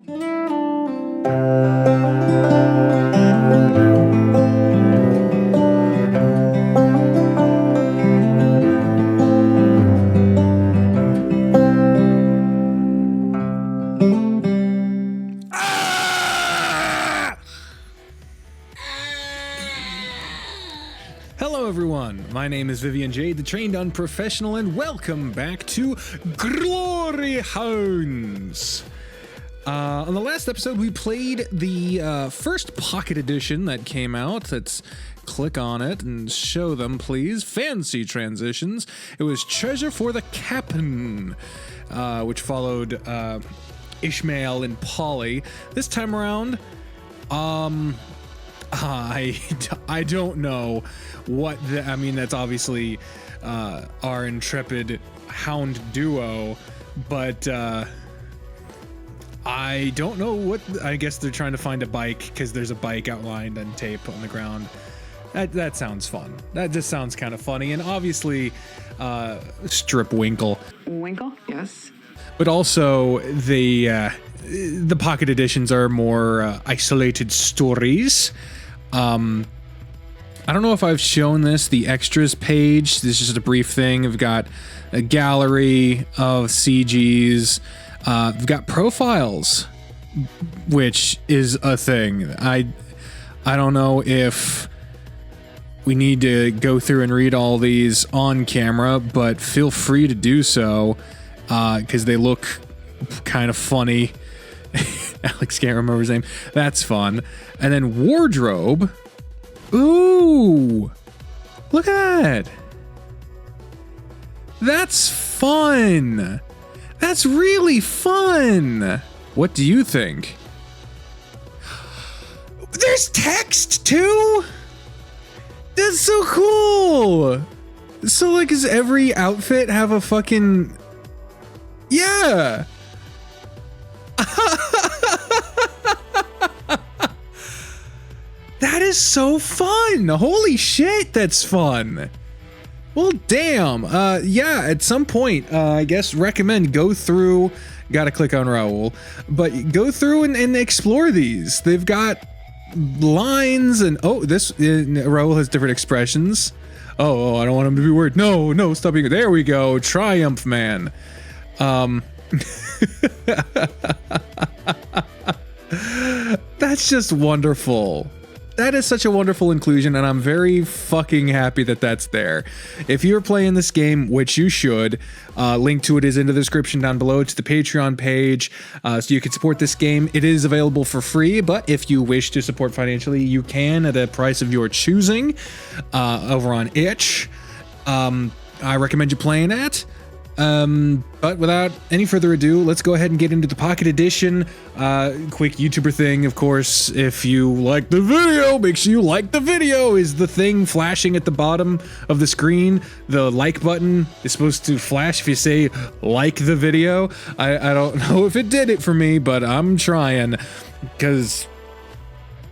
Hello everyone, my name is VivianJadeMo, the trained unprofessional, and welcome back to Glory Hounds. On the last episode, we played the first pocket edition that came out. Let's click on it and show them, please. Fancy transitions. It was Treasure for the Captain, which followed Ishmael and Polly. This time around, I don't know what I mean, that's obviously our intrepid hound duo, but I don't know what. I guess they're trying to find a bike because there's a bike outlined and tape on the ground. That sounds fun. That just sounds kind of funny, and obviously strip Winkle. Winkle, yes. But also the pocket editions are more isolated stories. I don't know if I've shown this, the extras page. This is just a brief thing. We've got a gallery of CGs. We've got profiles, which is a thing. I don't know if we need to go through and read all these on camera, but feel free to do so, because they look kind of funny. Alex can't remember his name. That's fun. And then wardrobe. Ooh, look at that. That's fun. That's really fun. What do you think? There's text too? That's so cool. So like, does every outfit have a fucking... Yeah. That is so fun. Holy shit, that's fun. Well, damn. Yeah, at some point, I guess recommend go through, gotta click on Raul, but go through and explore these. They've got lines and, oh, this, Raul has different expressions. Oh, I don't want him to be worried. No, stop being, there we go. Triumph, man. That's just wonderful. That is such a wonderful inclusion, and I'm very fucking happy that that's there. If you're playing this game, which you should, link to it is in the description down below. It's the Patreon page, so you can support this game. It is available for free, but if you wish to support financially, you can at a price of your choosing over on itch. I recommend you playing that. But without any further ado, let's go ahead and get into the pocket edition. Quick YouTuber thing, of course, if you like the video, make sure you like the video. Is the thing flashing at the bottom of the screen? The like button is supposed to flash if you say like the video. I don't know if it did it for me, but I'm trying, because,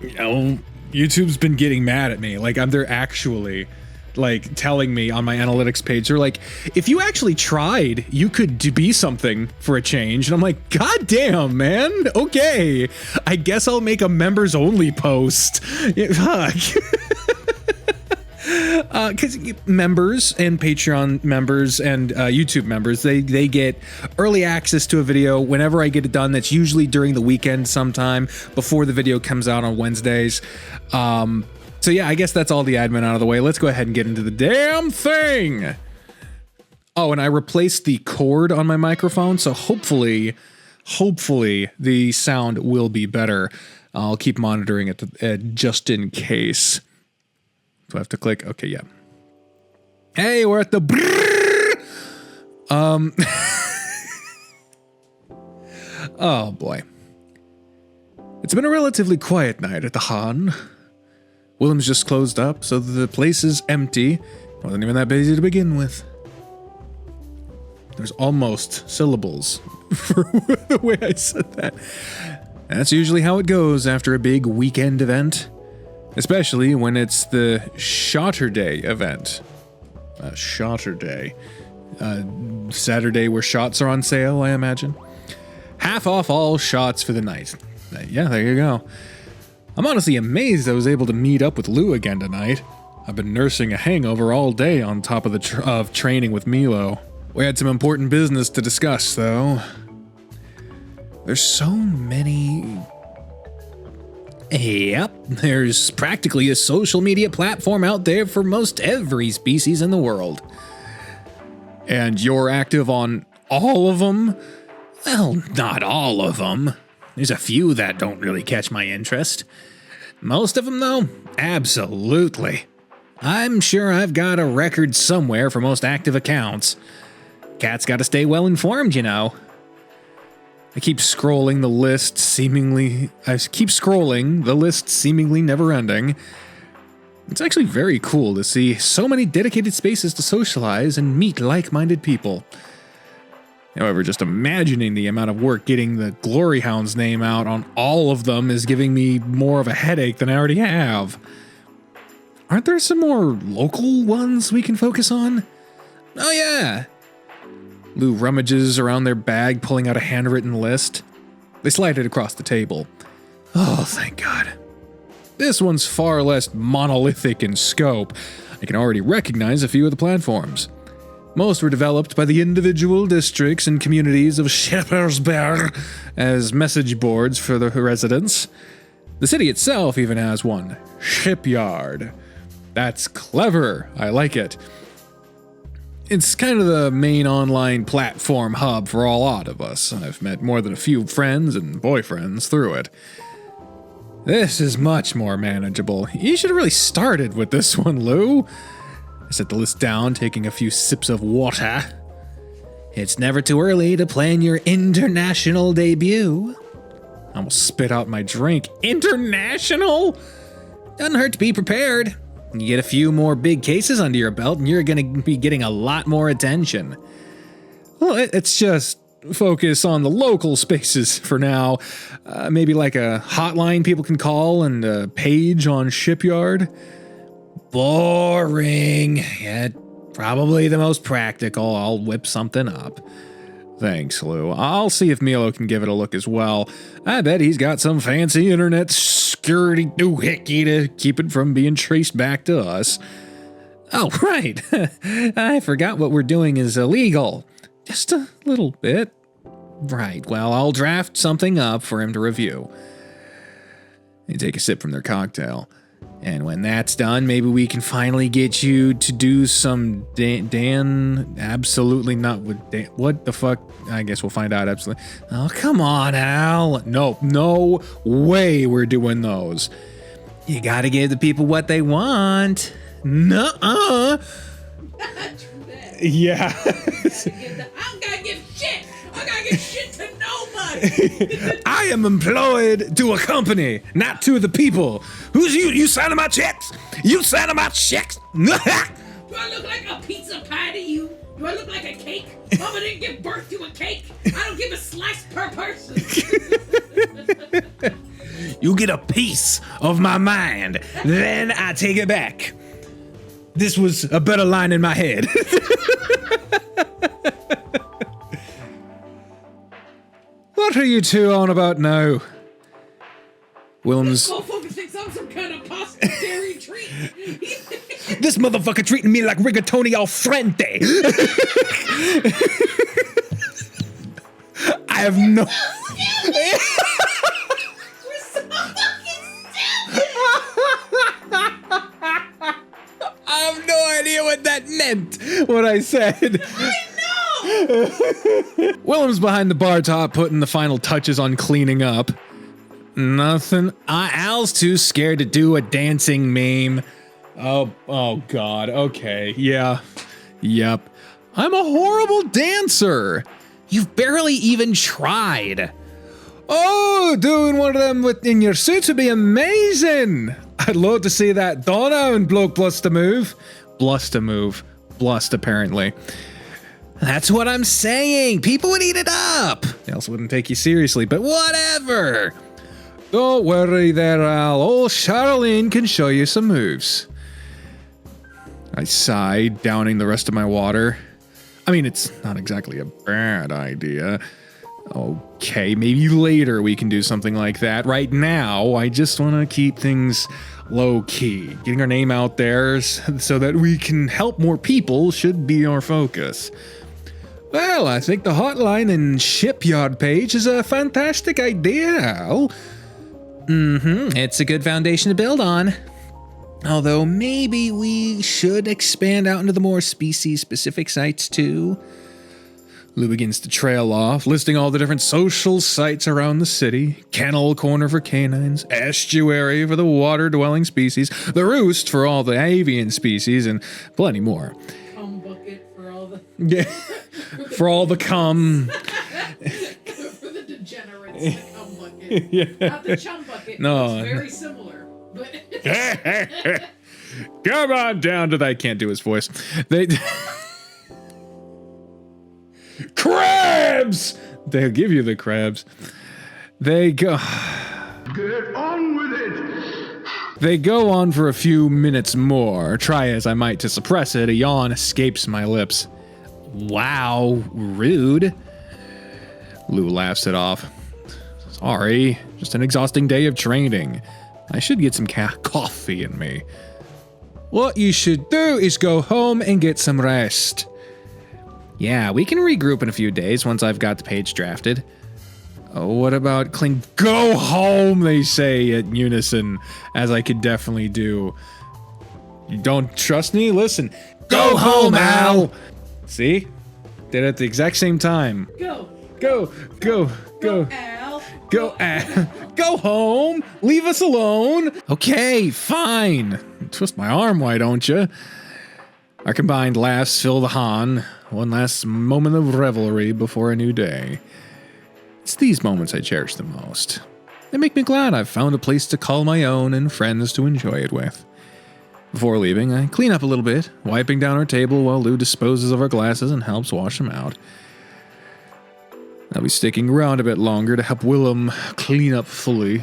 you know, YouTube's been getting mad at me. Like, they're actually like telling me on my analytics page, they're like, if you actually tried, you could be something for a change. And I'm like, god damn, man. Okay, I guess I'll make a members only post. Fuck. Because members and Patreon members and YouTube members, they get early access to a video whenever I get it done. That's usually during the weekend sometime before the video comes out on Wednesdays. So yeah, I guess that's all the admin out of the way. Let's go ahead and get into the damn thing. Oh, and I replaced the cord on my microphone, so hopefully the sound will be better. I'll keep monitoring it just in case. Do I have to click? Okay, yeah. Hey, we're at the Oh boy. It's been a relatively quiet night at the Haen. Willem's just closed up, so the place is empty. Wasn't even that busy to begin with. There's almost syllables for the way I said that. That's usually how it goes after a big weekend event. Especially when it's the Shotterday event. Shotterday. Saturday where shots are on sale, I imagine. Half off all shots for the night. Yeah, there you go. I'm honestly amazed I was able to meet up with Lou again tonight. I've been nursing a hangover all day on top of the training with Milo. We had some important business to discuss, though. There's so many... Yep, there's practically a social media platform out there for most every species in the world. And you're active on all of them? Well, not all of them. There's a few that don't really catch my interest. Most of them, though, absolutely. I'm sure I've got a record somewhere for most active accounts. Cat's gotta stay well informed, you know. I keep scrolling the list seemingly never ending. It's actually very cool to see so many dedicated spaces to socialize and meet like-minded people. However, just imagining the amount of work getting the Glory Hounds name out on all of them is giving me more of a headache than I already have. Aren't there some more local ones we can focus on? Oh yeah! Lou rummages around their bag, pulling out a handwritten list. They slide it across the table. Oh, thank God. This one's far less monolithic in scope. I can already recognize a few of the platforms. Most were developed by the individual districts and communities of Scheppersberg as message boards for the residents. The city itself even has one, Shipyard. That's clever. I like it. It's kind of the main online platform hub for a lot of us. I've met more than a few friends and boyfriends through it. This is much more manageable. You should have really started with this one, Lou. I set the list down, taking a few sips of water. It's never too early to plan your international debut. I almost spit out my drink. International? Doesn't hurt to be prepared. You get a few more big cases under your belt and you're going to be getting a lot more attention. Well, it's just focus on the local spaces for now. Maybe like a hotline people can call and a page on Shipyard. Boring. Yet probably the most practical. I'll whip something up. Thanks, Lou. I'll see if Milo can give it a look as well. I bet he's got some fancy internet security doohickey to keep it from being traced back to us. Oh, right. I forgot what we're doing is illegal. Just a little bit. Right, well, I'll draft something up for him to review. They take a sip from their cocktail. And when that's done, maybe we can finally get you to do some Dan absolutely not with Dan. What the fuck? I guess we'll find out absolutely. Oh, come on, Al. No way we're doing those. You gotta give the people what they want. Nuh-uh. Yeah. I gotta give shit. I gotta give shit to nobody. I am employed to a company, not to the people. Who's you? You signing my checks? You signing my checks? Do I look like a pizza pie to you? Do I look like a cake? Mama didn't give birth to a cake. I don't give a slice per person. You get a piece of my mind, then I take it back. This was a better line in my head. What are you two on about now? Willem's... This motherfucker thinks I'm some kind of pasta dairy treat. This motherfucker treating me like rigatoni al frente. I have no... We're so fucking stupid. I have no idea what that meant, what I said. I know. Willem's behind the bar top putting the final touches on cleaning up. Nothing. Al's too scared to do a dancing meme. Oh God. Okay. Yeah. Yep. I'm a horrible dancer. You've barely even tried. Oh, doing one of them in your suits would be amazing. I'd love to see that Dawn Hound bloke blust a move. Blust, apparently. That's what I'm saying. People would eat it up. They also wouldn't take you seriously, but whatever. Don't worry there, Al. Old Charlene can show you some moves. I sighed, downing the rest of my water. I mean, it's not exactly a bad idea. Okay, maybe later we can do something like that. Right now, I just want to keep things low-key. Getting our name out there so that we can help more people should be our focus. Well, I think the hotline and shipyard page is a fantastic idea. It's a good foundation to build on. Although maybe we should expand out into the more species-specific sites too. Lou begins to trail off, listing all the different social sites around the city. Kennel corner for canines, estuary for the water-dwelling species, the roost for all the avian species, and plenty more. Cum bucket for all the... Yeah, for all the cum. For the degenerates, the cum bucket. Yeah. Not the chum bucket. No. It's very similar, but... Come on down to that. I can't do his voice. They... Crabs! They'll give you the crabs. They go... Get on with it! They go on for a few minutes more. Try as I might to suppress it, a yawn escapes my lips. Wow, rude. Lou laughs it off. Sorry, just an exhausting day of training. I should get some coffee in me. What you should do is go home and get some rest. Yeah, we can regroup in a few days once I've got the page drafted. Oh, what about go home, they say at unison, as I could definitely do. You don't trust me? Listen. Go home, Al! See? Did it at the exact same time. Go. Go, go, go. Al. Go, Al. Go home! Leave us alone! Okay, fine. Twist my arm, why don't you? Our combined laughs fill the Haen. One last moment of revelry before a new day. It's these moments I cherish the most. They make me glad I've found a place to call my own and friends to enjoy it with. Before leaving, I clean up a little bit, wiping down our table while Lou disposes of our glasses and helps wash them out. I'll be sticking around a bit longer to help Willem clean up fully.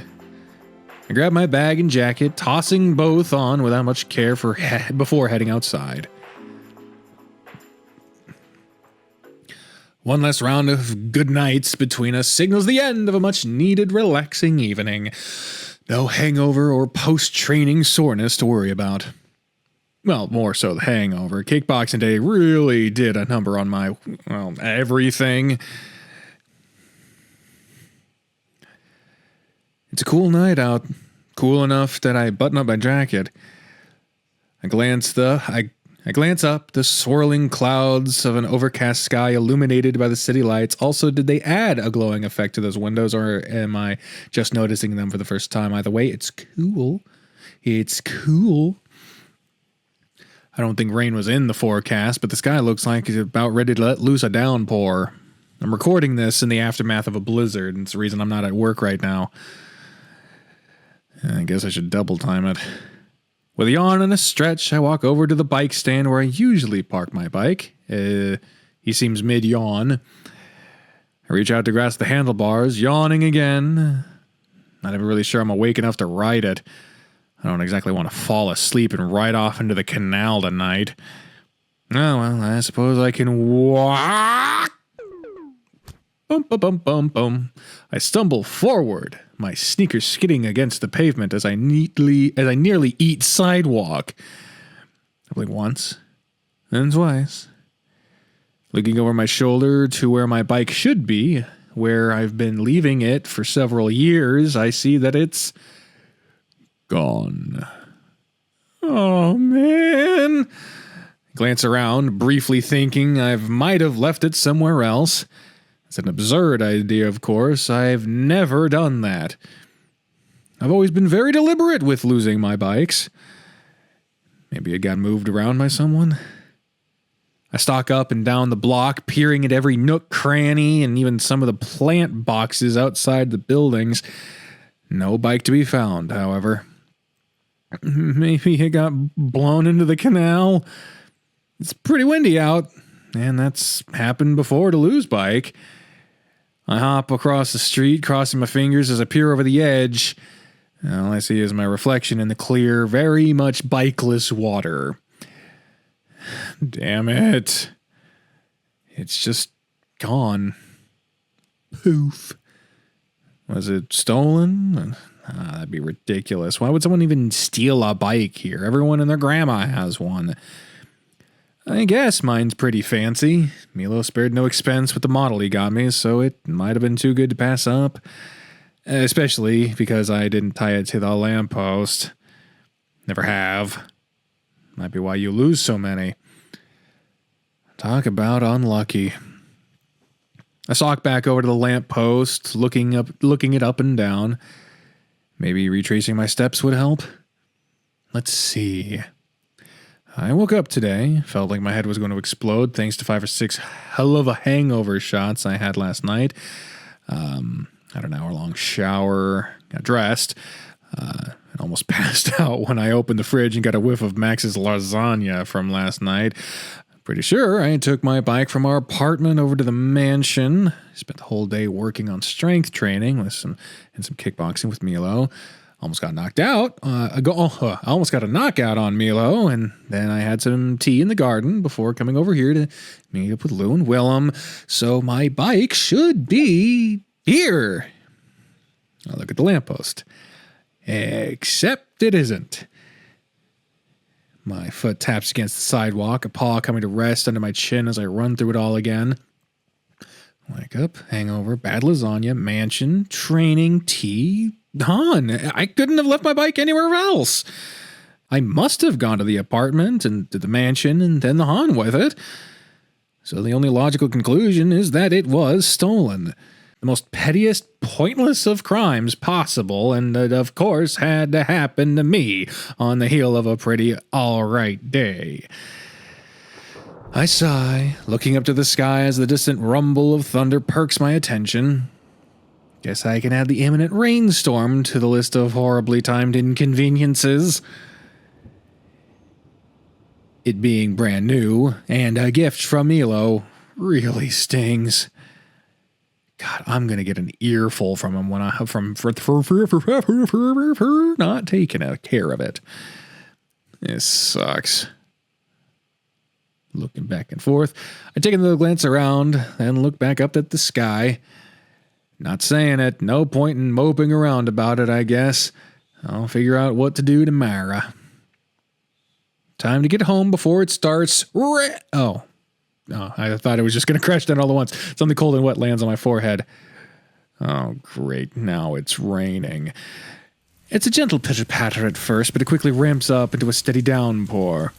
I grab my bag and jacket, tossing both on without much care before heading outside. One last round of good nights between us signals the end of a much-needed relaxing evening. No hangover or post-training soreness to worry about. Well, more so the hangover. Kickboxing day really did a number on my, well, everything. It's a cool night out. Cool enough that I button up my jacket. I glance up, the swirling clouds of an overcast sky illuminated by the city lights. Also, did they add a glowing effect to those windows, or am I just noticing them for the first time? Either way, it's cool. It's cool. I don't think rain was in the forecast, but the sky looks like it's about ready to let loose a downpour. I'm recording this in the aftermath of a blizzard, and it's the reason I'm not at work right now. I guess I should double time it. With a yawn and a stretch, I walk over to the bike stand where I usually park my bike. He seems mid-yawn. I reach out to grasp the handlebars, yawning again. Not even really sure I'm awake enough to ride it. I don't exactly want to fall asleep and ride off into the canal tonight. Oh, well, I suppose I can walk. Bum, bum, bum, bum, bum. I stumble forward, my sneakers skidding against the pavement as I nearly eat sidewalk. I blink once, then twice. Looking over my shoulder to where my bike should be, where I've been leaving it for several years, I see that it's gone. Oh, man. I glance around, briefly thinking I might have left it somewhere else. It's an absurd idea, of course. I've never done that. I've always been very deliberate with losing my bikes. Maybe it got moved around by someone. I stalk up and down the block, peering at every nook, cranny, and even some of the plant boxes outside the buildings. No bike to be found, however. Maybe it got blown into the canal. It's pretty windy out, and that's happened before to Lou's bike. I hop across the street, crossing my fingers as I peer over the edge. All I see is my reflection in the clear, very much bikeless water. Damn it. It's just gone. Poof. Was it stolen? That'd be ridiculous. Why would someone even steal a bike here? Everyone and their grandma has one. I guess mine's pretty fancy. Milo spared no expense with the model he got me, so it might have been too good to pass up. Especially because I didn't tie it to the lamppost. Never have. Might be why you lose so many. Talk about unlucky. I stalk back over to the lamppost, looking it up and down. Maybe retracing my steps would help. Let's see. I woke up today, felt like my head was going to explode thanks to 5 or 6 hell of a hangover shots I had last night. Had an hour-long shower, got dressed, and almost passed out when I opened the fridge and got a whiff of Max's lasagna from last night. Pretty sure I took my bike from our apartment over to the mansion. Spent the whole day working on strength training with some kickboxing with Milo. Almost got knocked out. I almost got a knockout on Milo, and then I had some tea in the garden before coming over here to meet up with Lou and Willem. So my bike should be here. I'll look at the lamppost. Except it isn't. My foot taps against the sidewalk, a paw coming to rest under my chin as I run through it all again. Wake up, hangover, bad lasagna, mansion, training, tea, Haen. I couldn't have left my bike anywhere else. I must have gone to the apartment and to the mansion and then the Haen with it. So the only logical conclusion is that it was stolen. The most pettiest, pointless of crimes possible, and it, of course, had to happen to me on the heel of a pretty all-right day. I sigh, looking up to the sky as the distant rumble of thunder perks my attention. Guess I can add the imminent rainstorm to the list of horribly timed inconveniences. It being brand new, and a gift from Milo, really stings. God, I'm gonna get an earful from him when for not taking care of it. This sucks. Looking back and forth, I take another glance around, then look back up at the sky. Not saying it, no point in moping around about it, I guess. I'll figure out what to do tomorrow. Time to get home before it starts. Oh, I thought it was just going to crash down all at once. Something cold and wet lands on my forehead. Oh, great. Now it's raining. It's a gentle pitter-patter at first, but it quickly ramps up into a steady downpour.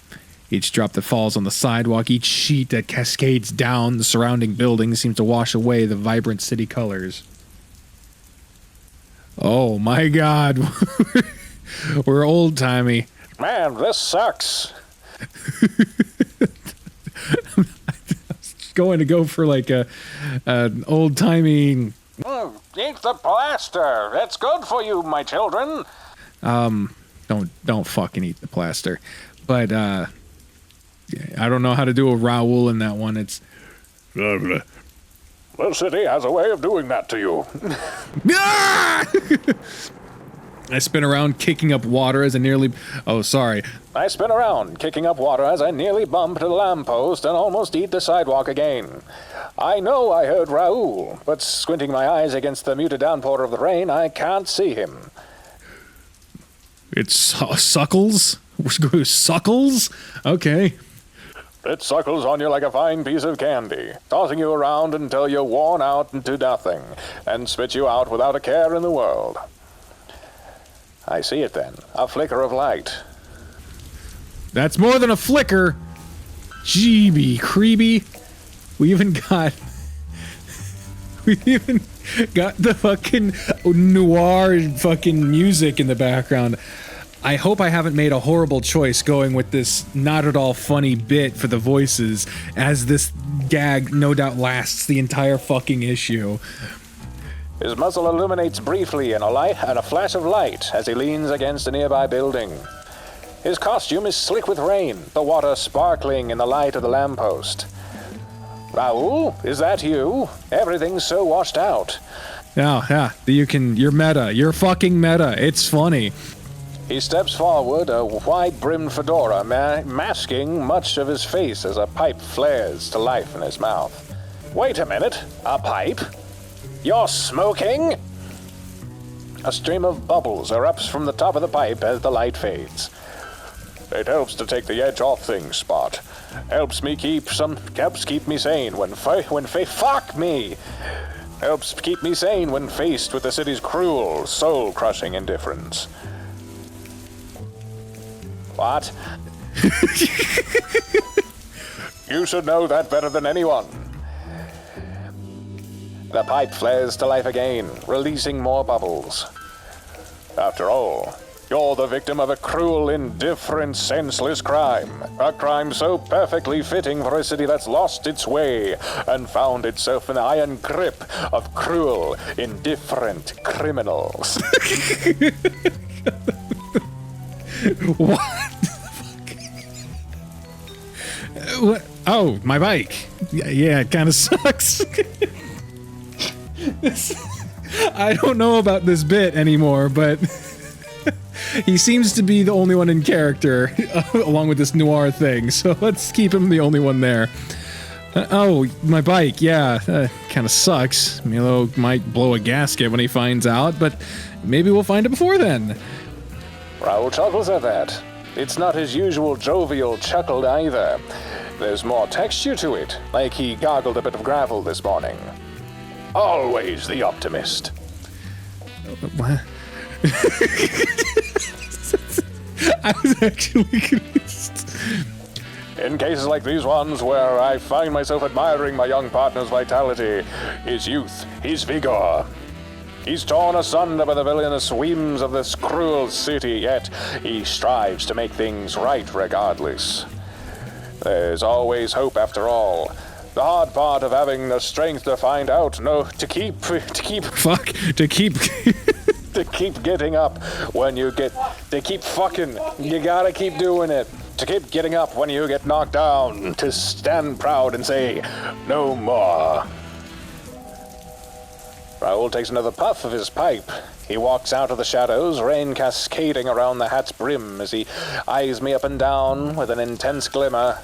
Each drop that falls on the sidewalk, each sheet that cascades down the surrounding buildings seems to wash away the vibrant city colors. Oh my God. We're old-timey. Man, this sucks. Going to go for like an old-timey... Eat the plaster. It's good for you, my children. Don't fucking eat the plaster. But, I don't know how to do a Raoul in that one. It's... The city has a way of doing that to you. I spin around, kicking up water as I nearly... Oh, sorry. I spin around, kicking up water as I nearly bump to the lamppost and almost eat the sidewalk again. I know I heard Raoul, but squinting my eyes against the muted downpour of the rain, I can't see him. It's Suckles? Suckles? Okay. It suckles on you like a fine piece of candy, tossing you around until you're worn out into nothing, and spits you out without a care in the world. I see it then, a flicker of light. That's more than a flicker. Jeeby creepy. We even got the fucking noir fucking music in the background. I hope I haven't made a horrible choice going with this not at all funny bit for the voices, as this gag no doubt lasts the entire fucking issue. His muzzle illuminates briefly in a flash of light as he leans against a nearby building. His costume is slick with rain, the water sparkling in the light of the lamppost. Raoul, is that you? Everything's so washed out. Yeah, you're meta. You're fucking meta. It's funny. He steps forward, a wide-brimmed fedora masking much of his face as a pipe flares to life in his mouth. Wait a minute, a pipe? You're smoking? A stream of bubbles erupts from the top of the pipe as the light fades. It helps to take the edge off things, Spot. Helps keep me sane Helps keep me sane when faced with the city's cruel, soul-crushing indifference. What? You should know that better than anyone. The pipe flares to life again, releasing more bubbles. After all, you're the victim of a cruel, indifferent, senseless crime. A crime so perfectly fitting for a city that's lost its way and found itself in the iron grip of cruel, indifferent criminals. What the fuck? What? Oh, my bike. Yeah, it kind of sucks. I don't know about this bit anymore, but he seems to be the only one in character, along with this noir thing, so let's keep him the only one there. Oh, my bike, yeah, kind of sucks. Milo might blow a gasket when he finds out, but maybe we'll find it before then. Raoul chuckles at that. It's not his usual jovial chuckle either. There's more texture to it, like he gargled a bit of gravel this morning. Always the optimist. What? I was actually confused. In cases like these ones where I find myself admiring my young partner's vitality, his youth, his vigor. He's torn asunder by the villainous whims of this cruel city, yet he strives to make things right regardless. There's always hope after all. The hard part of having the strength to find out, to keep getting up when you you gotta keep doing it. To keep getting up when you get knocked down, to stand proud and say, no more. Raoul takes another puff of his pipe. He walks out of the shadows, rain cascading around the hat's brim as he eyes me up and down with an intense glimmer.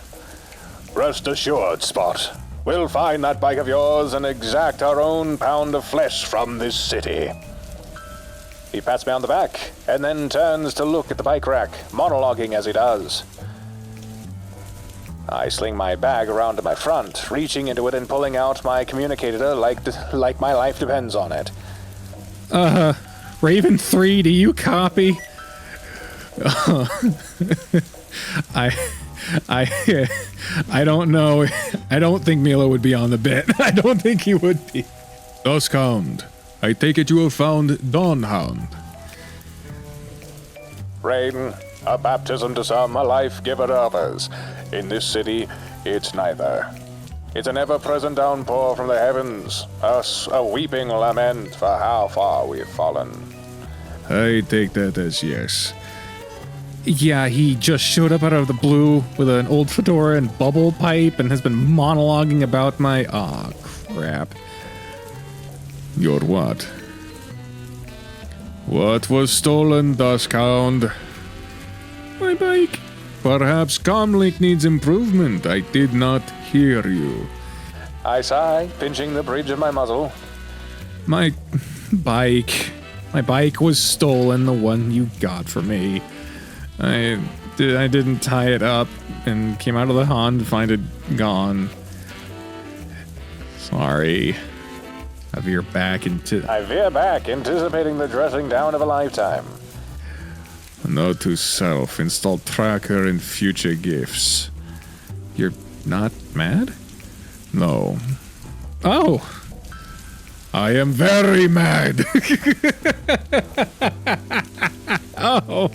Rest assured, Spot. We'll find that bike of yours and exact our own pound of flesh from this city. He pats me on the back, and then turns to look at the bike rack, monologuing as he does. I sling my bag around to my front, reaching into it and pulling out my communicator like my life depends on it. Raven 3, do you copy? I don't know. I don't think Milo would be on the bit. I don't think he would be. Dusk Hound, I take it you have found Dawn Hound. Rain, a baptism to some, a life-giver to others. In this city, it's neither. It's an ever-present downpour from the heavens, us a weeping lament for how far we've fallen. I take that as yes. Yeah, he just showed up out of the blue with an old fedora and bubble pipe and has been monologuing about my... Aw, crap. Your what? What was stolen, Dusk Hound? My bike. Perhaps comlink needs improvement. I did not hear you. I sigh, pinching the bridge of my muzzle. My bike. My bike was stolen, the one you got for me. I didn't tie it up and came out of the Haen to find it gone. Sorry. I veer back, anticipating the dressing down of a lifetime. Note to self, install tracker in future gifts. You're not mad? No. Oh! I am very mad! Oh!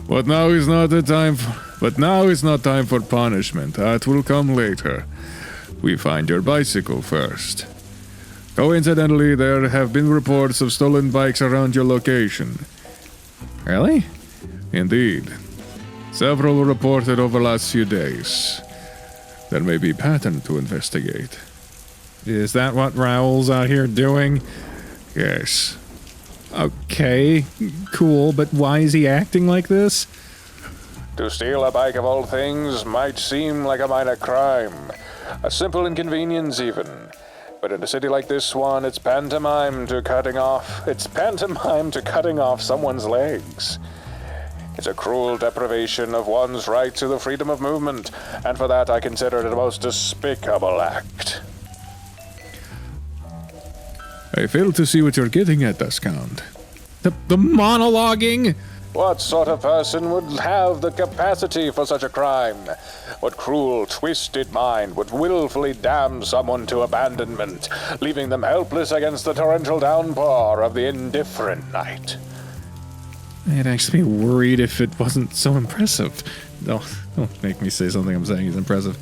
But now is not time for punishment. That will come later. We find your bicycle first. Coincidentally, there have been reports of stolen bikes around your location. Really? Indeed. Several reported over the last few days. There may be a pattern to investigate. Is that what Raoul's out here doing? Yes. Okay, cool, but why is he acting like this? To steal a bike of all things might seem like a minor crime. A simple inconvenience even. But in a city like this one, it's pantomime to cutting off someone's legs. It's a cruel deprivation of one's right to the freedom of movement, and for that I consider it a most despicable act. I fail to see what you're getting at, Duskhound. The monologuing? What sort of person would have the capacity for such a crime? What cruel, twisted mind would willfully damn someone to abandonment, leaving them helpless against the torrential downpour of the indifferent night? I'd actually be worried if it wasn't so impressive. No, don't make me say something I'm saying is impressive.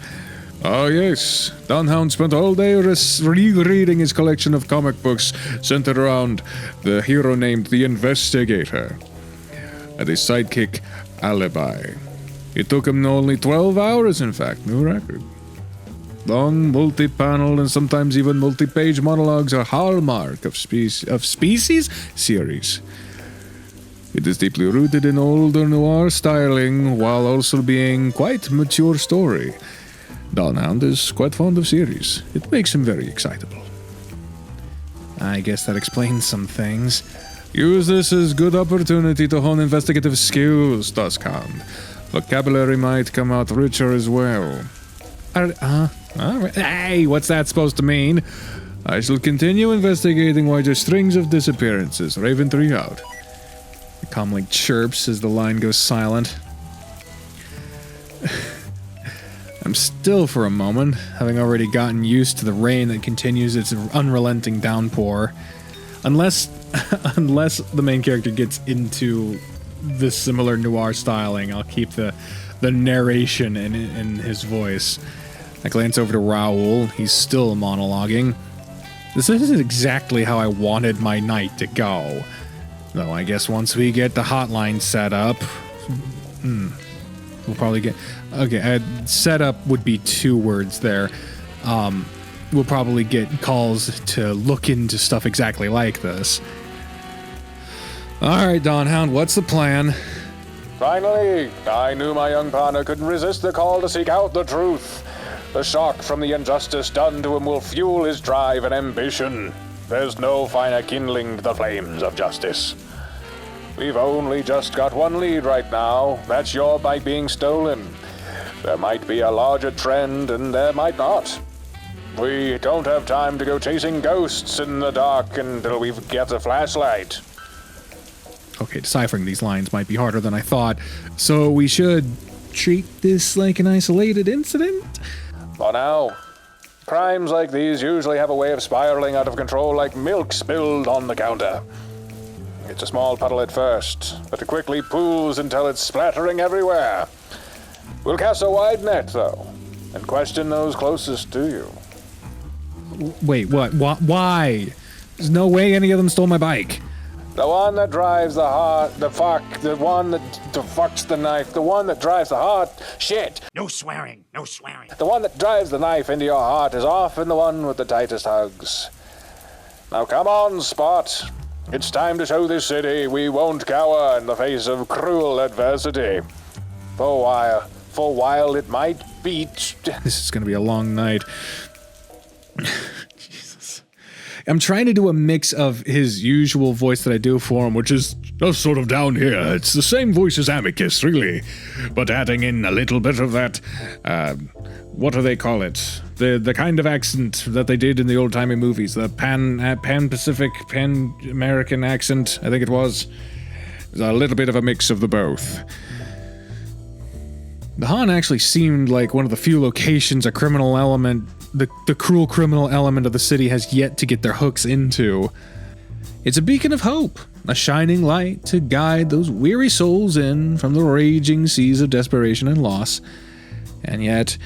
Oh yes, Dawn Hound spent all day rereading his collection of comic books centered around the hero named the Investigator and his sidekick, Alibi. It took him only 12 hours, in fact, new record. Long, multi-panel, and sometimes even multi-page monologues are hallmark of species series. It is deeply rooted in older noir styling, while also being quite mature story. Dawn Hound is quite fond of series. It makes him very excitable. I guess that explains some things. Use this as good opportunity to hone investigative skills, Duskhound. Vocabulary might come out richer as well. Alright. Hey, what's that supposed to mean? I shall continue investigating wider strings of disappearances. Raven 3 out. The comlink chirps as the line goes silent. I'm still for a moment, having already gotten used to the rain that continues its unrelenting downpour. Unless the main character gets into the similar noir styling, I'll keep the narration in his voice. I glance over to Raoul. He's still monologuing. This isn't exactly how I wanted my night to go. Though I guess once we get the hotline set up... We'll probably get... Okay, set up would be 2 words there. We'll probably get calls to look into stuff exactly like this. Alright, Dawn Hound, what's the plan? Finally, I knew my young partner couldn't resist the call to seek out the truth. The shock from the injustice done to him will fuel his drive and ambition. There's no finer kindling to the flames of justice. We've only just got one lead right now. That's your bike being stolen. There might be a larger trend, and there might not. We don't have time to go chasing ghosts in the dark until we get a flashlight. Okay, deciphering these lines might be harder than I thought, so we should treat this like an isolated incident? For now. Crimes like these usually have a way of spiraling out of control like milk spilled on the counter. It's a small puddle at first, but it quickly pools until it's splattering everywhere. We'll cast a wide net, though, and question those closest to you. Wait, what? Why? There's no way any of them stole my bike. The one that drives the heart, the one that fucks the knife, the one that drives the heart, shit! No swearing, no swearing. The one that drives the knife into your heart is often the one with the tightest hugs. Now come on, Spot. It's time to show this city we won't cower in the face of cruel adversity. For a while it might beat. This is gonna be a long night. Jesus. I'm trying to do a mix of his usual voice that I do for him, which is just sort of down here. It's the same voice as Amicus, really. But adding in a little bit of that, what do they call it? The kind of accent that they did in the old-timey movies. The Pan-Pacific, Pan-American accent, I think it was. There's a little bit of a mix of the both. The Haen actually seemed like one of the few locations a criminal element, the cruel criminal element of the city has yet to get their hooks into. It's a beacon of hope, a shining light to guide those weary souls in from the raging seas of desperation and loss. And yet,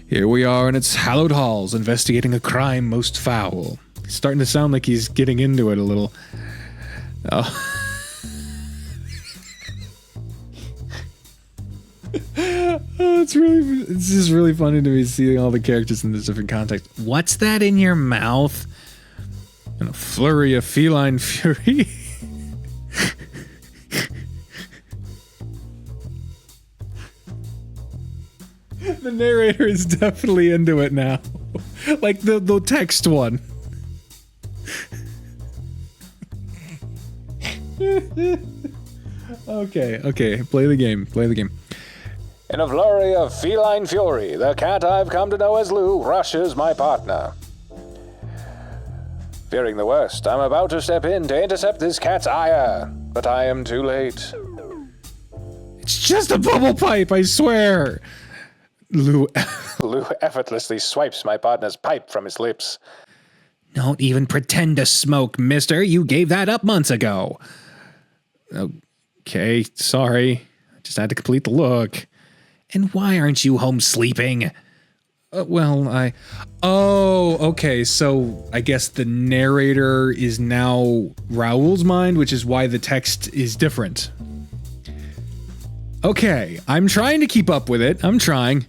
here we are in its hallowed halls, investigating a crime most foul. It's starting to sound like he's getting into it a little. Oh. It's just really funny to me seeing all the characters in this different context. What's that in your mouth? In a flurry of feline fury. The narrator is definitely into it now. Like the text one. Okay. Play the game. In a flurry of feline fury, the cat I've come to know as Lou rushes my partner. Fearing the worst, I'm about to step in to intercept this cat's ire, but I am too late. It's just a bubble pipe, I swear. Lou effortlessly swipes my partner's pipe from his lips. Don't even pretend to smoke, mister. You gave that up months ago. Okay, sorry. I just had to complete the look. And why aren't you home sleeping? Okay, so I guess the narrator is now Raoul's mind, which is why the text is different. Okay, I'm trying to keep up with it. I'm trying.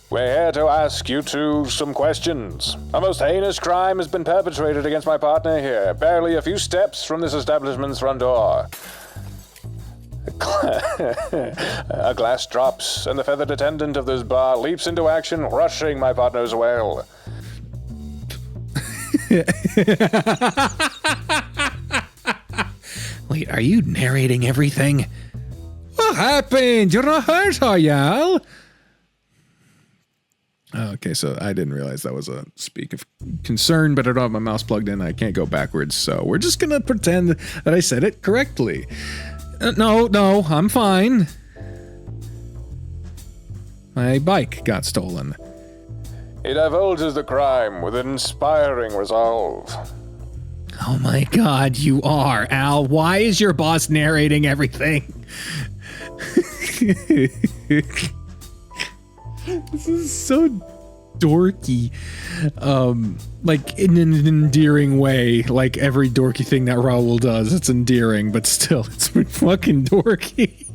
We're here to ask you two some questions. A most heinous crime has been perpetrated against my partner here, barely a few steps from this establishment's front door. A glass drops, and the feathered attendant of this bar leaps into action, rushing my partner's well. Wait, are you narrating everything? What happened? You're not hurt, are you? Okay, so I didn't realize that was a speak of concern, but I don't have my mouse plugged in. I can't go backwards, so we're just gonna pretend that I said it correctly. No, I'm fine. My bike got stolen. He divulges the crime with inspiring resolve. Oh my god, you are, Al. Why is your boss narrating everything? This is so dorky. Like in an endearing way, like every dorky thing that Raoul does, it's endearing, but still, it's fucking dorky.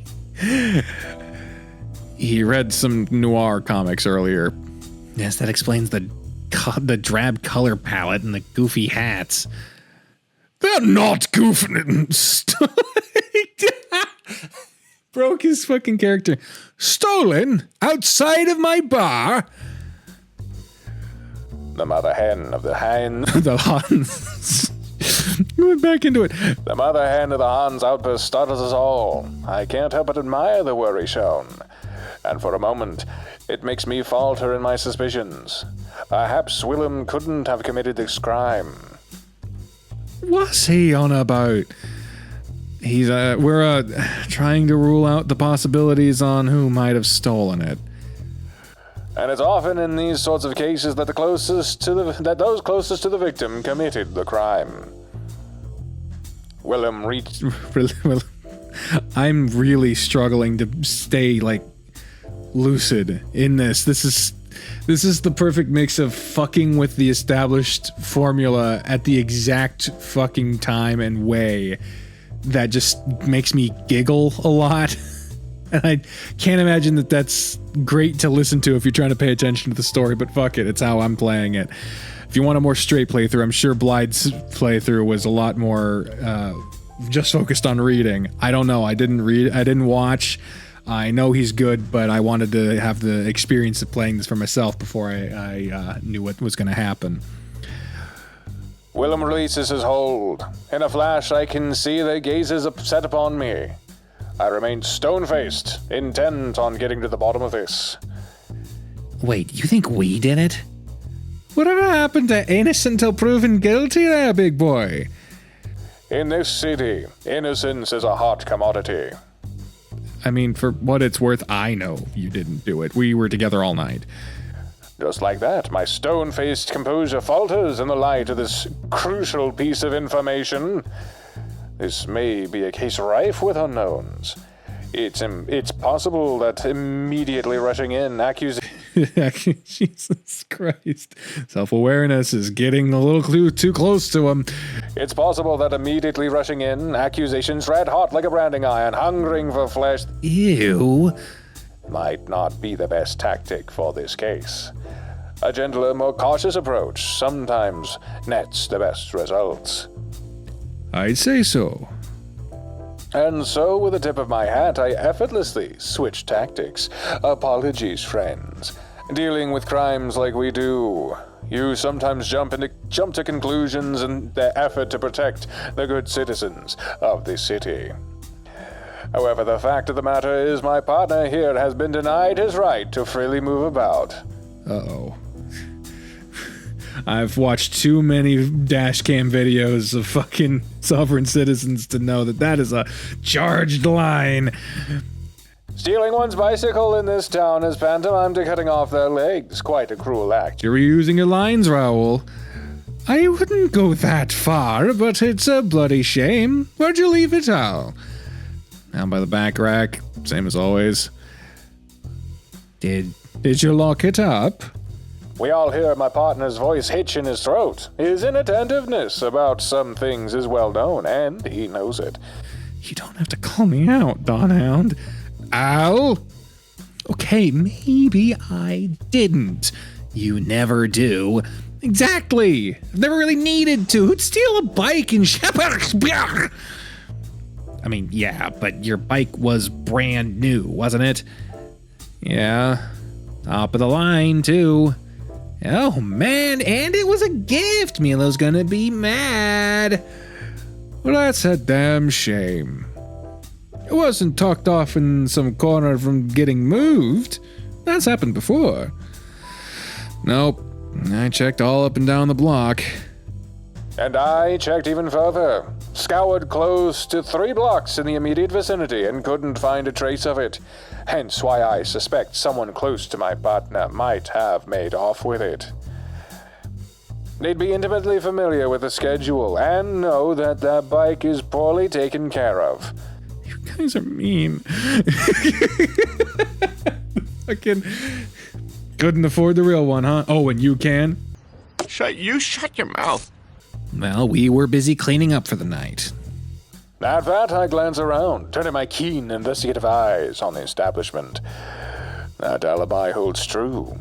He read some noir comics earlier. Yes, that explains the drab color palette and the goofy hats. They're not goofy. Broke his fucking character. Stolen outside of my bar. The mother hen of the Haen. The Hans. Went back into it. The mother hen of the Hans outburst startles us all. I can't help but admire the worry shown. And for a moment, it makes me falter in my suspicions. Perhaps Willem couldn't have committed this crime. What's he on about? We're trying to rule out the possibilities on who might have stolen it. And it's often in these sorts of cases that those closest to the victim committed the crime. Willem reached. I'm really struggling to stay lucid in this. This is the perfect mix of fucking with the established formula at the exact fucking time and way that just makes me giggle a lot. And I can't imagine that that's great to listen to if you're trying to pay attention to the story, but fuck it, it's how I'm playing it. If you want a more straight playthrough, I'm sure Blyde's playthrough was a lot more just focused on reading. I don't know, I didn't watch. I know he's good, but I wanted to have the experience of playing this for myself before I knew what was going to happen. Willem releases his hold. In a flash, I can see their gazes set upon me. I remain stone-faced, intent on getting to the bottom of this. Wait, you think we did it? Whatever happened to innocent till proven guilty there, big boy? In this city, innocence is a hot commodity. I mean, for what it's worth, I know you didn't do it. We were together all night. Just like that, my stone-faced composure falters in the light of this crucial piece of information. This may be a case rife with unknowns. It's possible that immediately rushing in Jesus Christ. Self-awareness is getting a little too close to him. It's possible that immediately rushing in, accusations red hot like a branding iron, hungering for flesh. Ew. Might not be the best tactic for this case. A gentler, more cautious approach sometimes nets the best results. I'd say so. And so, with a tip of my hat, I effortlessly switch tactics. Apologies, friends. Dealing with crimes like we do, you sometimes jump to conclusions in the effort to protect the good citizens of this city. However, the fact of the matter is my partner here has been denied his right to freely move about. Uh-oh. I've watched too many dash cam videos of fucking sovereign citizens to know that that is a charged line. Stealing one's bicycle in this town is pantomime to cutting off their legs. Quite a cruel act. You're using your lines, Raoul. I wouldn't go that far, but it's a bloody shame. Where'd you leave it all? Down by the back rack, same as always. Did you lock it up? We all hear my partner's voice hitch in his throat. His inattentiveness about some things is well known, and he knows it. You don't have to call me out, Dawn Hound. Ow! Okay, maybe I didn't. You never do. Exactly! I've never really needed to. Who'd steal a bike and I mean, yeah, but your bike was brand new, wasn't it? Yeah. Top of the line, too. Oh, man, and it was a gift. Milo's gonna be mad. Well, that's a damn shame. It wasn't tucked off in some corner from getting moved. That's happened before. Nope. I checked all up and down the block. And I checked even further. Scoured close to 3 blocks in the immediate vicinity and couldn't find a trace of it. Hence why I suspect someone close to my partner might have made off with it. They'd be intimately familiar with the schedule and know that that bike is poorly taken care of. You guys are mean. Fucking couldn't afford the real one, huh? Oh, and you can? Shut your mouth. Well, we were busy cleaning up for the night. At that, I glance around, turning my keen, investigative eyes on the establishment. That alibi holds true.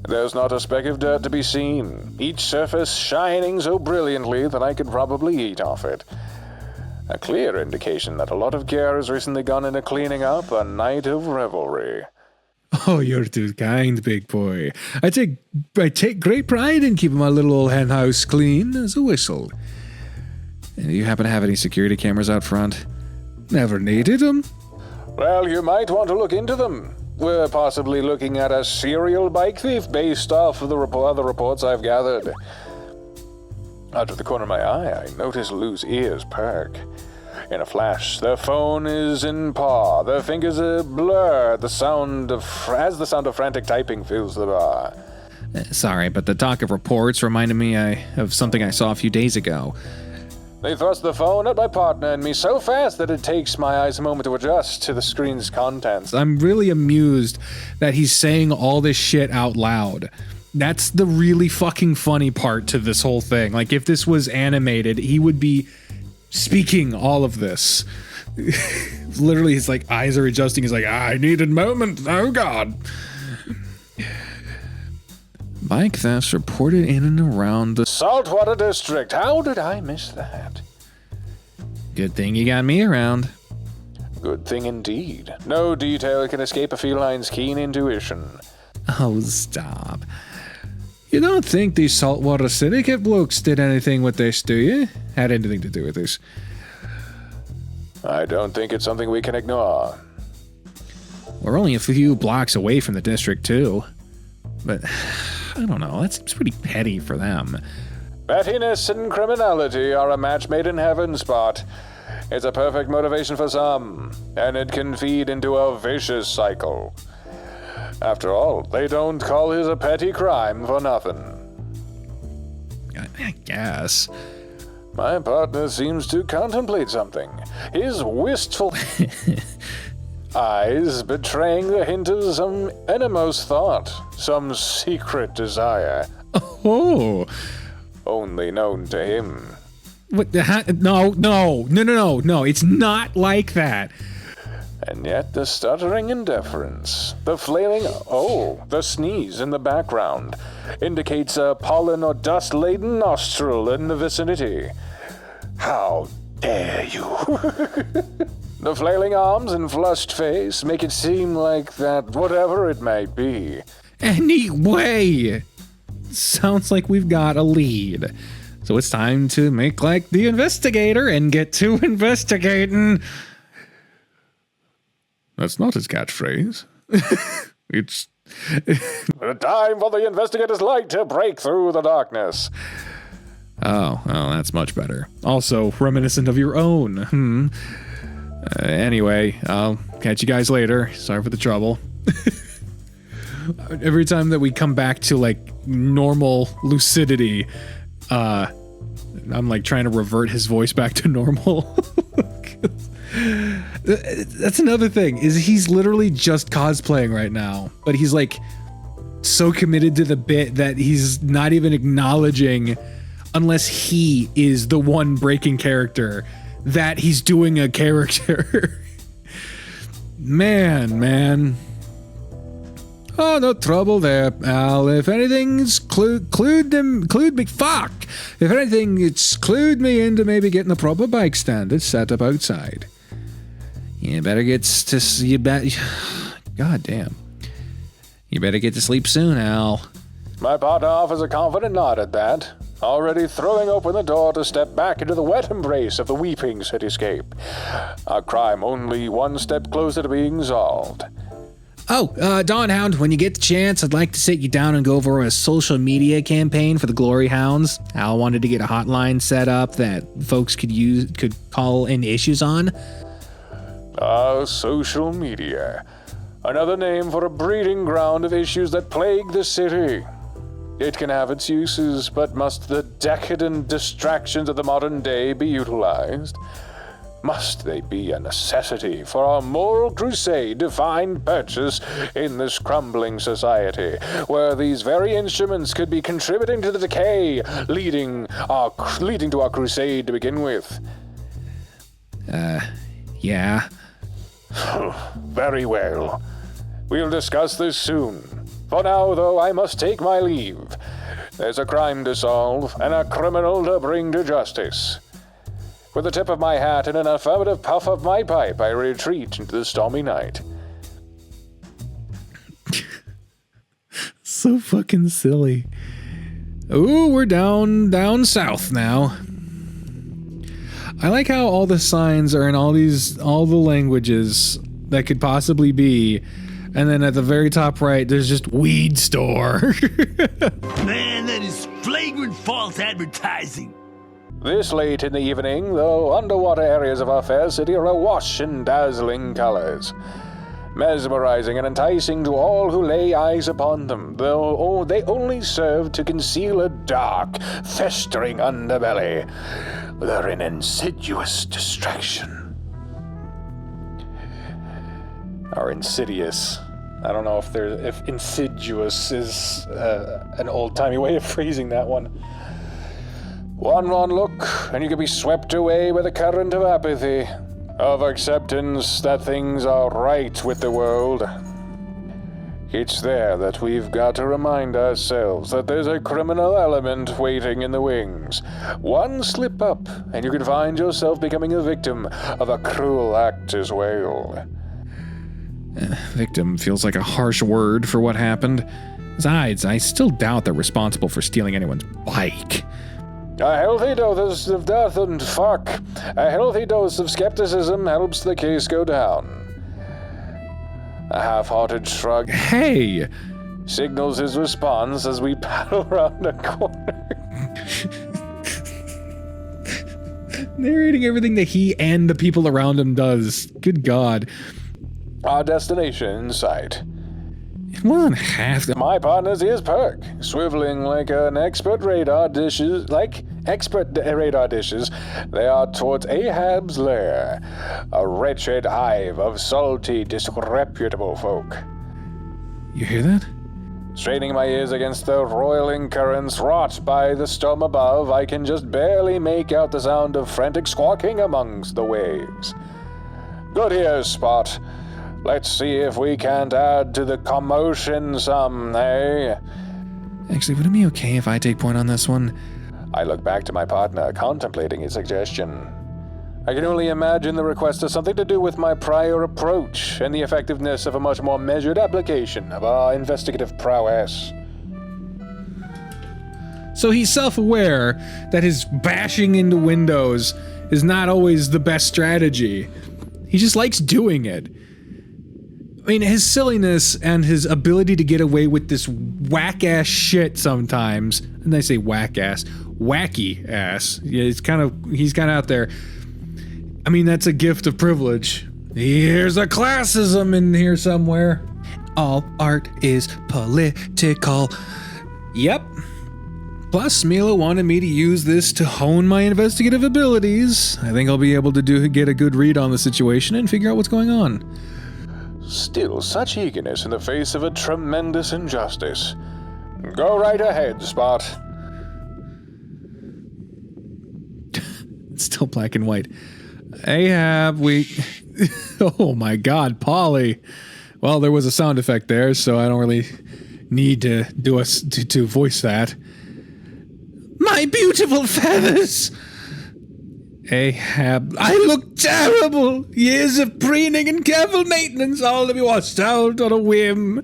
There's not a speck of dirt to be seen, each surface shining so brilliantly that I could probably eat off it. A clear indication that a lot of care has recently gone into cleaning up a night of revelry. Oh, you're too kind, big boy. I take great pride in keeping my little old hen house clean as a whistle. Do you happen to have any security cameras out front? Never needed them. Well, you might want to look into them. We're possibly looking at a serial bike thief based off of the other reports I've gathered. Out of the corner of my eye, I notice Lou's ears perk. In a flash, their phone is in paw, their fingers a blur, as the sound of frantic typing fills the bar. Sorry, but the talk of reports reminded me of something I saw a few days ago. They thrust the phone at my partner and me so fast that it takes my eyes a moment to adjust to the screen's contents. I'm really amused that he's saying all this shit out loud. That's the really fucking funny part to this whole thing. Like, if this was animated, he would be speaking all of this. Literally, his like eyes are adjusting. He's like, I needed a moment. Oh God. Bike thefts reported in and around the Saltwater District. How did I miss that? Good thing you got me around. Good thing indeed. No detail can escape a feline's keen intuition. Oh, stop. You don't think these Saltwater Syndicate blokes did anything with this, do you? Had anything to do with this? I don't think it's something we can ignore. We're only a few blocks away from the district, too. But, I don't know, that seems pretty petty for them. Pettiness and criminality are a match made in heaven, Spot. It's a perfect motivation for some, and it can feed into a vicious cycle. After all, they don't call his a petty crime for nothing. I guess. My partner seems to contemplate something. His wistful eyes betraying the hint of some innermost thought, some secret desire. Oh. Only known to him. What the heck? No, it's not like that. And yet the stuttering indifference, the flailing the sneeze in the background indicates a pollen or dust-laden nostril in the vicinity. How dare you? The flailing arms and flushed face make it seem like that whatever it may be. Anyway, sounds like we've got a lead. So it's time to make like the investigator and get to investigating. That's not his catchphrase. It's... Time for the investigator's light to break through the darkness. Oh, that's much better. Also, reminiscent of your own. Anyway, I'll catch you guys later. Sorry for the trouble. Every time that we come back to, like, normal lucidity, I'm, like, trying to revert his voice back to normal. That's another thing, is he's literally just cosplaying right now. But he's, like, so committed to the bit that he's not even acknowledging, unless he is the one breaking character, that he's doing a character. Man. Oh, no trouble there, pal. If anything's clued me. Fuck! If anything, it's clued me into maybe getting a proper bike stand that's set up outside. You better get to God damn. You better get to sleep soon, Al. My partner offers a confident nod at that, already throwing open the door to step back into the wet embrace of the weeping cityscape. A crime only one step closer to being solved. Oh, Dawn Hound, when you get the chance, I'd like to sit you down and go over a social media campaign for the Glory Hounds. Al wanted to get a hotline set up that folks could call in issues on. Social media. Another name for a breeding ground of issues that plague the city. It can have its uses, but must the decadent distractions of the modern day be utilized? Must they be a necessity for our moral crusade to find purchase in this crumbling society, where these very instruments could be contributing to the decay, leading to our crusade to begin with? Yeah. Very well. We'll discuss this soon. For now, though, I must take my leave. There's a crime to solve, and a criminal to bring to justice. With a tip of my hat and an affirmative puff of my pipe, I retreat into the stormy night. So fucking silly. Ooh, we're down south now. I like how all the signs are in all the languages that could possibly be, and then at the very top right, there's just weed store. Man, that is flagrant false advertising. This late in the evening, the underwater areas of our fair city are awash in dazzling colors. Mesmerizing and enticing to all who lay eyes upon them, though they only serve to conceal a dark, festering underbelly. They're an insidious distraction. Or insidious. I don't know if insidious is an old-timey way of phrasing that one. One wrong look, and you can be swept away by the current of apathy, of acceptance that things are right with the world. It's there that we've got to remind ourselves that there's a criminal element waiting in the wings. One slip up, and you can find yourself becoming a victim of a cruel act as well. Victim feels like a harsh word for what happened. Besides, I still doubt they're responsible for stealing anyone's bike. A healthy dose of death and fuck. A healthy dose of skepticism helps the case go down. A half-hearted shrug. Hey! Signals his response as we paddle around a corner. Narrating everything that he and the people around him does. Good God. Our destination in sight. It wasn't half the... My partner's ears perk, swiveling like expert radar dishes. They are towards Ahab's lair, a wretched hive of salty, disreputable folk. You hear that? Straining my ears against the roiling currents wrought by the storm above, I can just barely make out the sound of frantic squawking amongst the waves. Good here, Spot. Let's see if we can't add to the commotion some, eh? Actually, would it be okay if I take point on this one? I look back to my partner, contemplating his suggestion. I can only imagine the request has something to do with my prior approach and the effectiveness of a much more measured application of our investigative prowess. So he's self-aware that his bashing into windows is not always the best strategy. He just likes doing it. I mean, his silliness and his ability to get away with this whack-ass shit sometimes, and I say whack-ass, wacky ass. Yeah, he's kind of out there. I mean, that's a gift of privilege. Here's a classism in here somewhere. All art is political. Yep. Plus, Mila wanted me to use this to hone my investigative abilities. I think I'll be able to get a good read on the situation and figure out what's going on. Still such eagerness in the face of a tremendous injustice. Go right ahead, Spot. It's still black and white. Ahab, oh my god, Polly. Well, there was a sound effect there, so I don't really need to to voice that. My beautiful feathers! Ahab, I look terrible! Years of preening and careful maintenance, all to be washed out on a whim.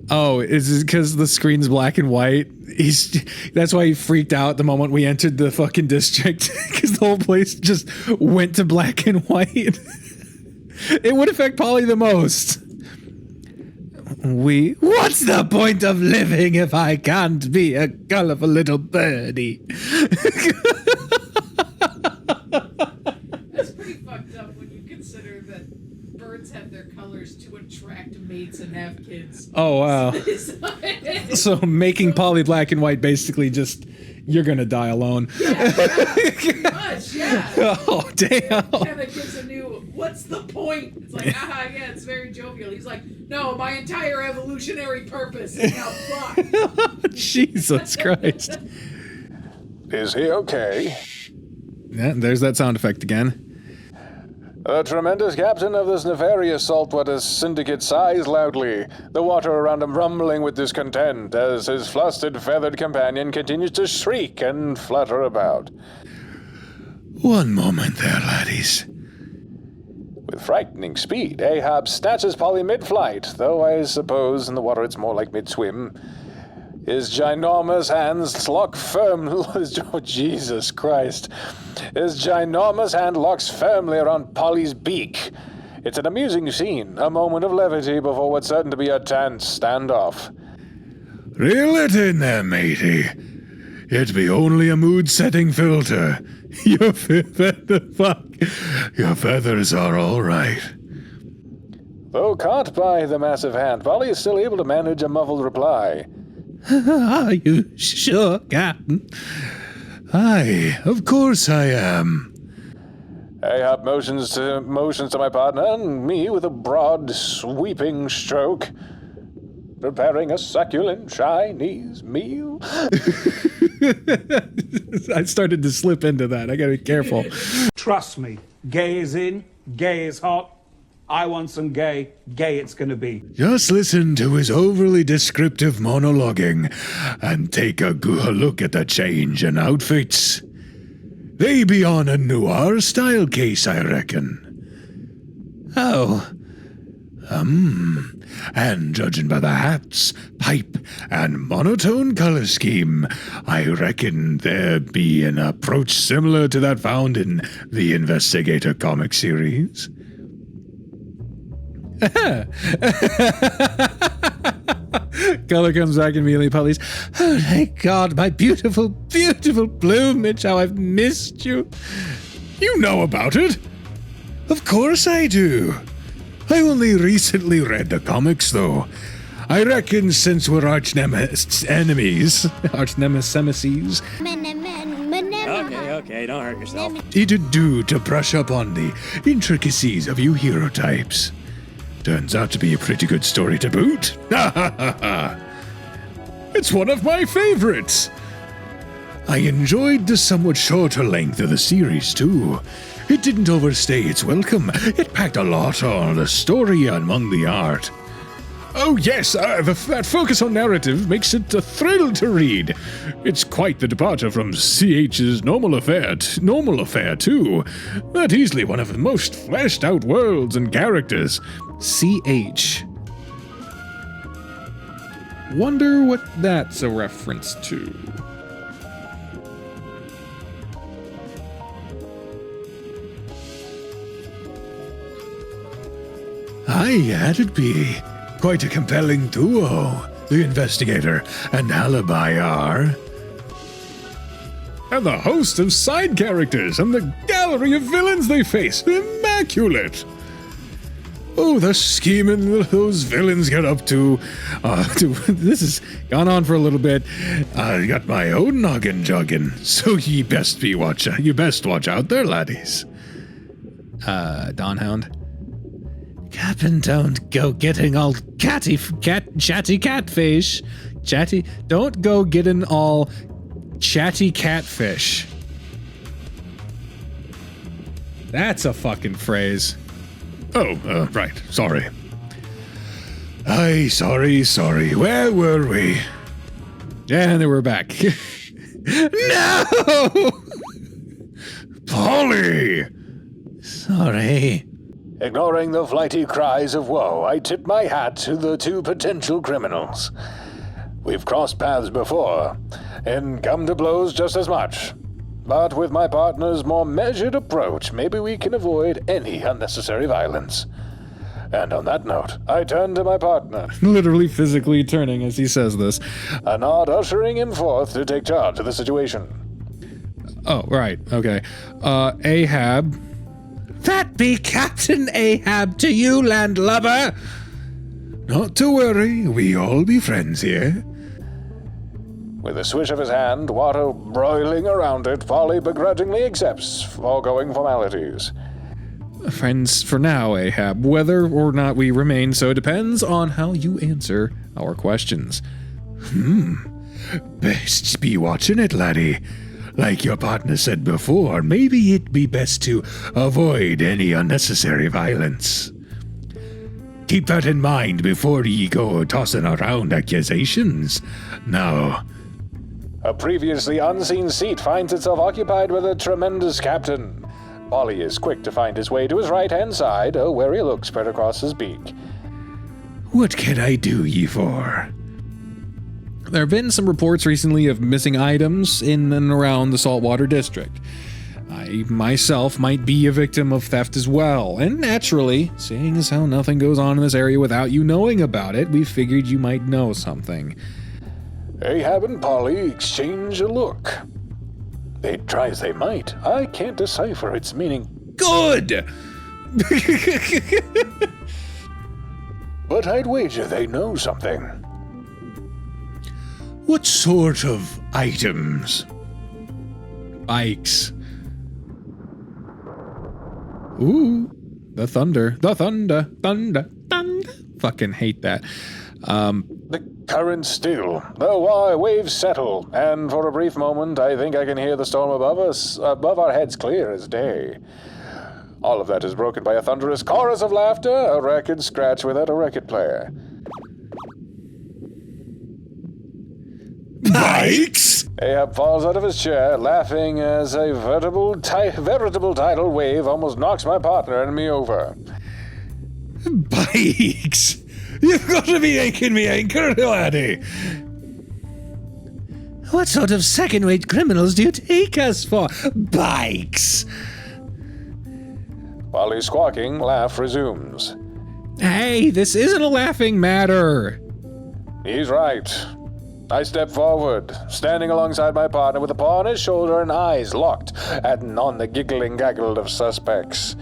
Oh, is it because the screen's black and white? That's why he freaked out the moment we entered the fucking district, because the whole place just went to black and white. It would affect Polly the most. What's the point of living if I can't be a colorful little birdie? That's pretty fucked up when you consider that birds have their colors to attract mates and have kids. Oh, wow. So making Polly black and white basically just, you're gonna die alone. Yeah, pretty much, yeah. Oh, damn. Kind of gives a new, what's the point? It's like, yeah, it's very jovial. He's like, no, my entire evolutionary purpose is now fucked. Jesus Christ. Is he okay? Yeah, there's that sound effect again. The tremendous captain of this nefarious saltwater syndicate sighs loudly, the water around him rumbling with discontent as his flustered, feathered companion continues to shriek and flutter about. One moment there, laddies. With frightening speed, Ahab snatches Polly mid-flight, though I suppose in the water it's more like mid-swim. His ginormous hands lock firm. Oh, Jesus Christ. His ginormous hand locks firmly around Polly's beak. It's an amusing scene, a moment of levity before what's certain to be a tense standoff. Reel it in there, matey. It be only a mood-setting filter. Your feathers are all right. Though caught by the massive hand, Polly is still able to manage a muffled reply. Are you sure, Captain? Aye, of course I am. Ahab motions to my partner and me with a broad, sweeping stroke, preparing a succulent Chinese meal. I started to slip into that. I gotta be careful. Trust me, gay is in, gay is hot. I want some gay it's gonna be. Just listen to his overly descriptive monologuing and take a good look at the change in outfits. They be on a noir style case, I reckon. Oh. And judging by the hats, pipe, and monotone color scheme, I reckon there be an approach similar to that found in the Investigator comic series. Color comes back immediately. Polly's, oh my god, my beautiful, beautiful plumage, how I've missed you. You know about it? Of course I do. I only recently read the comics, though. I reckon since we're arch-nemesis enemies, arch-nemesis. Okay, don't hurt yourself. It'd do to brush up on the intricacies of you hero types. Turns out to be a pretty good story to boot. It's one of my favorites. I enjoyed the somewhat shorter length of the series, too. It didn't overstay its welcome. It packed a lot on the story among the art. Oh yes, that focus on narrative makes it a thrill to read. It's quite the departure from CH's normal affair too. That easily one of the most fleshed out worlds and characters. CH. Wonder what that's a reference to. Aye, that'd be quite a compelling duo. The investigator and alibi are... And the host of side characters and the gallery of villains they face. Immaculate! Oh, the scheming those villains get up to. This has gone on for a little bit. I got my own noggin jogging, so you best watch out there, laddies. Dawn Hound. Captain, don't go getting all chatty catfish. Don't go getting all chatty catfish. That's a fucking phrase. Oh, right. Sorry. Aye, sorry. Where were we? And then we're back. No! Polly! Sorry. Ignoring the flighty cries of woe, I tip my hat to the two potential criminals. We've crossed paths before, and come to blows just as much. But with my partner's more measured approach, maybe we can avoid any unnecessary violence. And on that note, I turn to my partner. Literally physically turning as he says this. A nod ushering him forth to take charge of the situation. Oh, right. Okay. Ahab. That be Captain Ahab to you, landlubber! Not to worry, we all be friends here. With a swish of his hand, water broiling around it, Polly begrudgingly accepts foregoing formalities. Friends for now, Ahab. Whether or not we remain so depends on how you answer our questions. Best be watching it, laddie. Like your partner said before, maybe it'd be best to avoid any unnecessary violence. Keep that in mind before ye go tossing around accusations. Now... A previously unseen seat finds itself occupied by the tremendous captain. Polly is quick to find his way to his right-hand side, a wary look spread across his beak. What can I do ye for? There have been some reports recently of missing items in and around the Saltwater District. I myself might be a victim of theft as well, and naturally, seeing as how nothing goes on in this area without you knowing about it, we figured you might know something. Ahab and Polly exchange a look. They'd try as they might. I can't decipher its meaning. Good! But I'd wager they know something. What sort of items? Bikes. Ooh, the thunder. Fucking hate that. The current still, the waves settle, and for a brief moment I think I can hear the storm above us, above our heads clear as day. All of that is broken by a thunderous chorus of laughter, a record scratch without a record player. Bikes? Ahab falls out of his chair, laughing as a veritable tidal wave almost knocks my partner and me over. Bikes? You've got to be aching me anchor, laddie. What sort of second-rate criminals do you take us for? Bikes? While he's squawking, laugh resumes. Hey, this isn't a laughing matter. He's right. I step forward, standing alongside my partner with a paw on his shoulder and eyes locked on the giggling gaggle of suspects.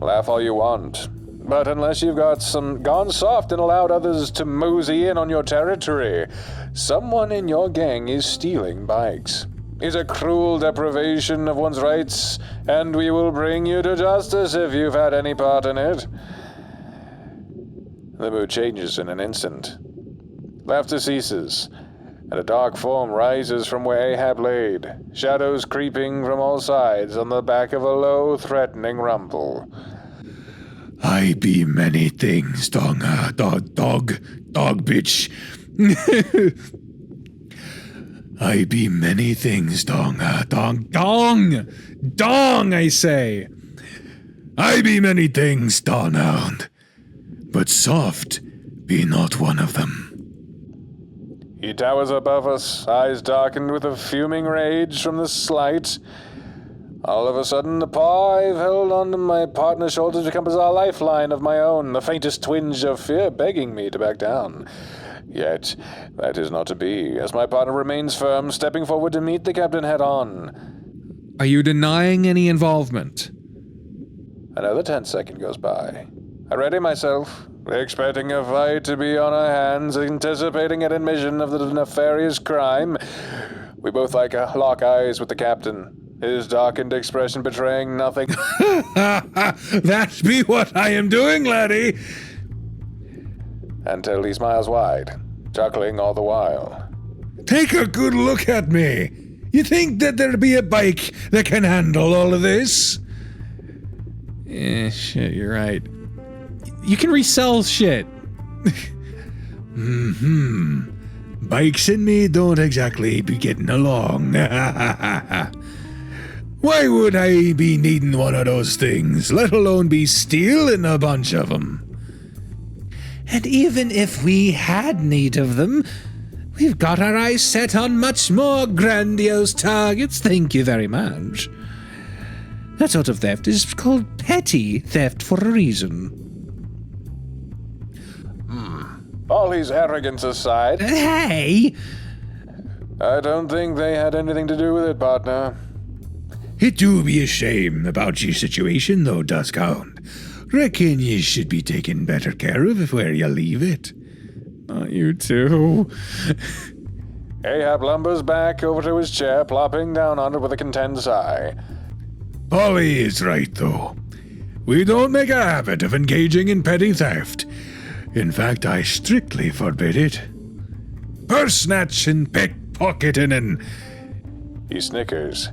Laugh all you want, but unless you've gone soft and allowed others to mosey in on your territory, someone in your gang is stealing bikes. It's a cruel deprivation of one's rights, and we will bring you to justice if you've had any part in it. The mood changes in an instant. Laughter ceases, and a dark form rises from where Ahab laid, shadows creeping from all sides on the back of a low, threatening rumble. I be many things, dog bitch. I be many things, dong, I say. I be many things, Dawn Hound, but soft be not one of them. He towers above us, eyes darkened with a fuming rage from the slight. All of a sudden, the paw I've held onto my partner's shoulders becomes a lifeline of my own, the faintest twinge of fear begging me to back down. Yet, that is not to be, as my partner remains firm, stepping forward to meet the captain head-on. Are you denying any involvement? Another 10-second goes by. I ready myself, expecting a fight to be on our hands, anticipating an admission of the nefarious crime. We both lock eyes with the captain, his darkened expression betraying nothing. That be what I am doing, laddie. Until he smiles wide, chuckling all the while. Take a good look at me. You think that there'd be a bike that can handle all of this? Shit, you're right. You can resell shit. Bikes and me don't exactly be getting along. Why would I be needing one of those things, let alone be stealing a bunch of them? And even if we had need of them, we've got our eyes set on much more grandiose targets, thank you very much. That sort of theft is called petty theft for a reason. All his arrogance aside, Hey! I don't think they had anything to do with it, partner. It do be a shame about your situation, though, Duskhound. Reckon you should be taken better care of where you leave it. Not you too. Ahab lumbers back over to his chair, plopping down on it with a content sigh. Polly is right, though. We don't make a habit of engaging in petty theft. In fact, I strictly forbid it. Purse snatching, pickpocketing, and He snickers.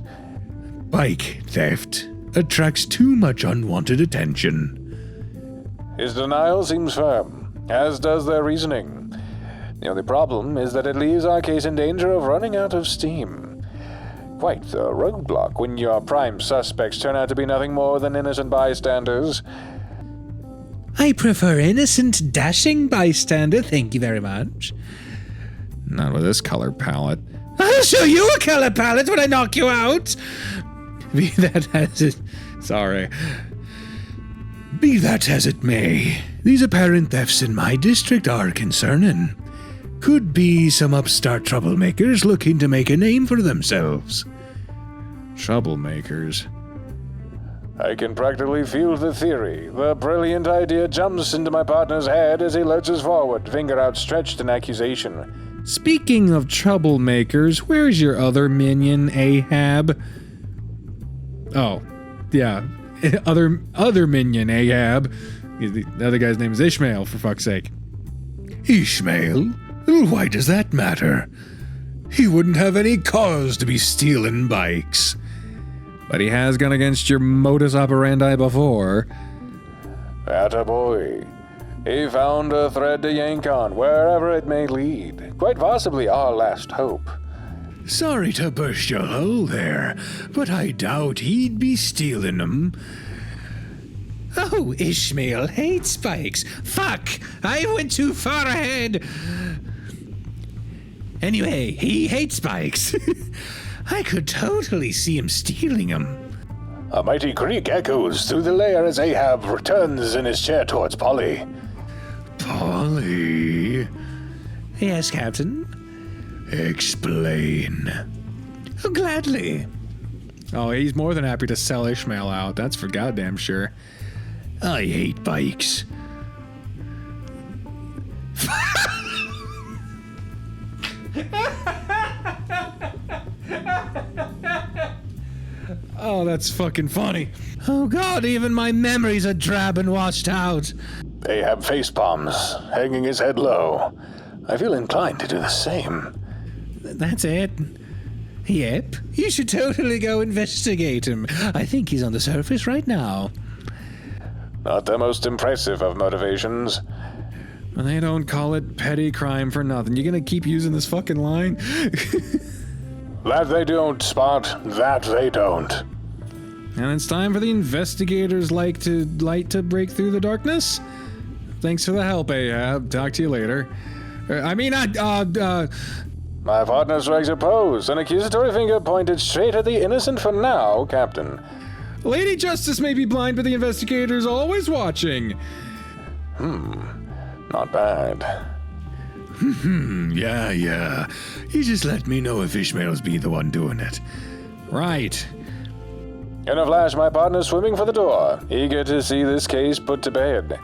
bike theft attracts too much unwanted attention. His denial seems firm, as does their reasoning. The only problem is that it leaves our case in danger of running out of steam. Quite the roadblock when your prime suspects turn out to be nothing more than innocent bystanders. I prefer innocent, dashing bystander, thank you very much. Not with this color palette. I'll show you a color palette when I knock you out! Be that as it... Sorry. Be that as it may, these apparent thefts in my district are concerning. Could be some upstart troublemakers looking to make a name for themselves. Troublemakers. I can practically feel the theory. The brilliant idea jumps into my partner's head as he lurches forward, finger outstretched in accusation. Speaking of troublemakers, where's your other minion, Ahab? Oh, yeah. Other minion, Ahab. The other guy's name is Ishmael, for fuck's sake. Ishmael? Well, why does that matter? He wouldn't have any cause to be stealing bikes. But he has gone against your modus operandi before. Attaboy. He found a thread to yank on, wherever it may lead. Quite possibly our last hope. Sorry to burst your hole there, but I doubt he'd be stealing them. Oh, Ishmael hates bikes. Fuck! I went too far ahead. Anyway, he hates bikes. I could totally see him stealing them. A mighty creak echoes through the lair as Ahab returns in his chair towards Polly. Polly, Yes, Captain? explain. Oh, gladly. Oh, he's more than happy to sell Ishmael out. That's for goddamn sure. I hate bikes. Oh, that's fucking funny. Oh God, even my memories are drab and washed out. Ahab face palms, hanging his head low. I feel inclined to do the same. That's it. Yep, you should totally go investigate him. I think he's on the surface right now. Not the most impressive of motivations. They don't call it petty crime for nothing. You gonna keep using this fucking line? That they don't, Spot. That they don't. And it's time for the investigators' light to break through the darkness. Thanks for the help, Ahab. Talk to you later. My partner strikes a pose, an accusatory finger pointed straight at the innocent for now, Captain. Lady Justice may be blind, but the investigator's always watching. Not bad. Yeah. You just let me know if Ishmael's be the one doing it. Right. In a flash, my partner's swimming for the door, eager to see this case put to bed.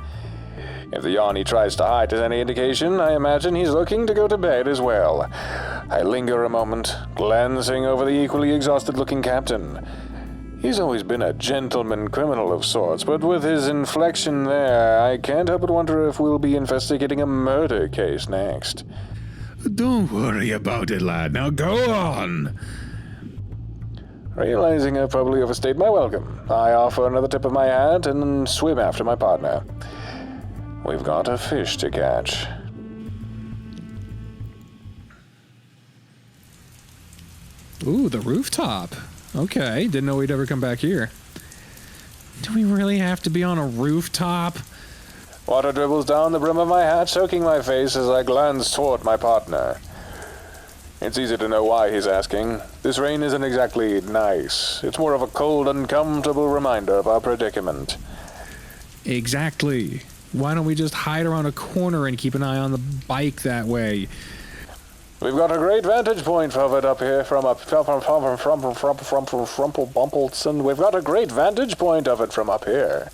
If the yawn he tries to hide is any indication, I imagine he's looking to go to bed as well. I linger a moment, glancing over the equally exhausted-looking captain. He's always been a gentleman criminal of sorts, but with his inflection there, I can't help but wonder if we'll be investigating a murder case next. Don't worry about it, lad. Now go on. Realizing I probably overstayed my welcome, I offer another tip of my hat and swim after my partner. We've got a fish to catch. Ooh, the rooftop. Okay, didn't know we'd ever come back here. Do we really have to be on a rooftop? Water dribbles down the brim of my hat, soaking my face as I glance toward my partner. It's easy to know why he's asking. This rain isn't exactly nice. It's more of a cold, uncomfortable reminder of our predicament. Exactly. Why don't we just hide around a corner and keep an eye on the bike that way? We've got a great vantage point of it up here from Frumplebumpleton. We've got a great vantage point of it from up here.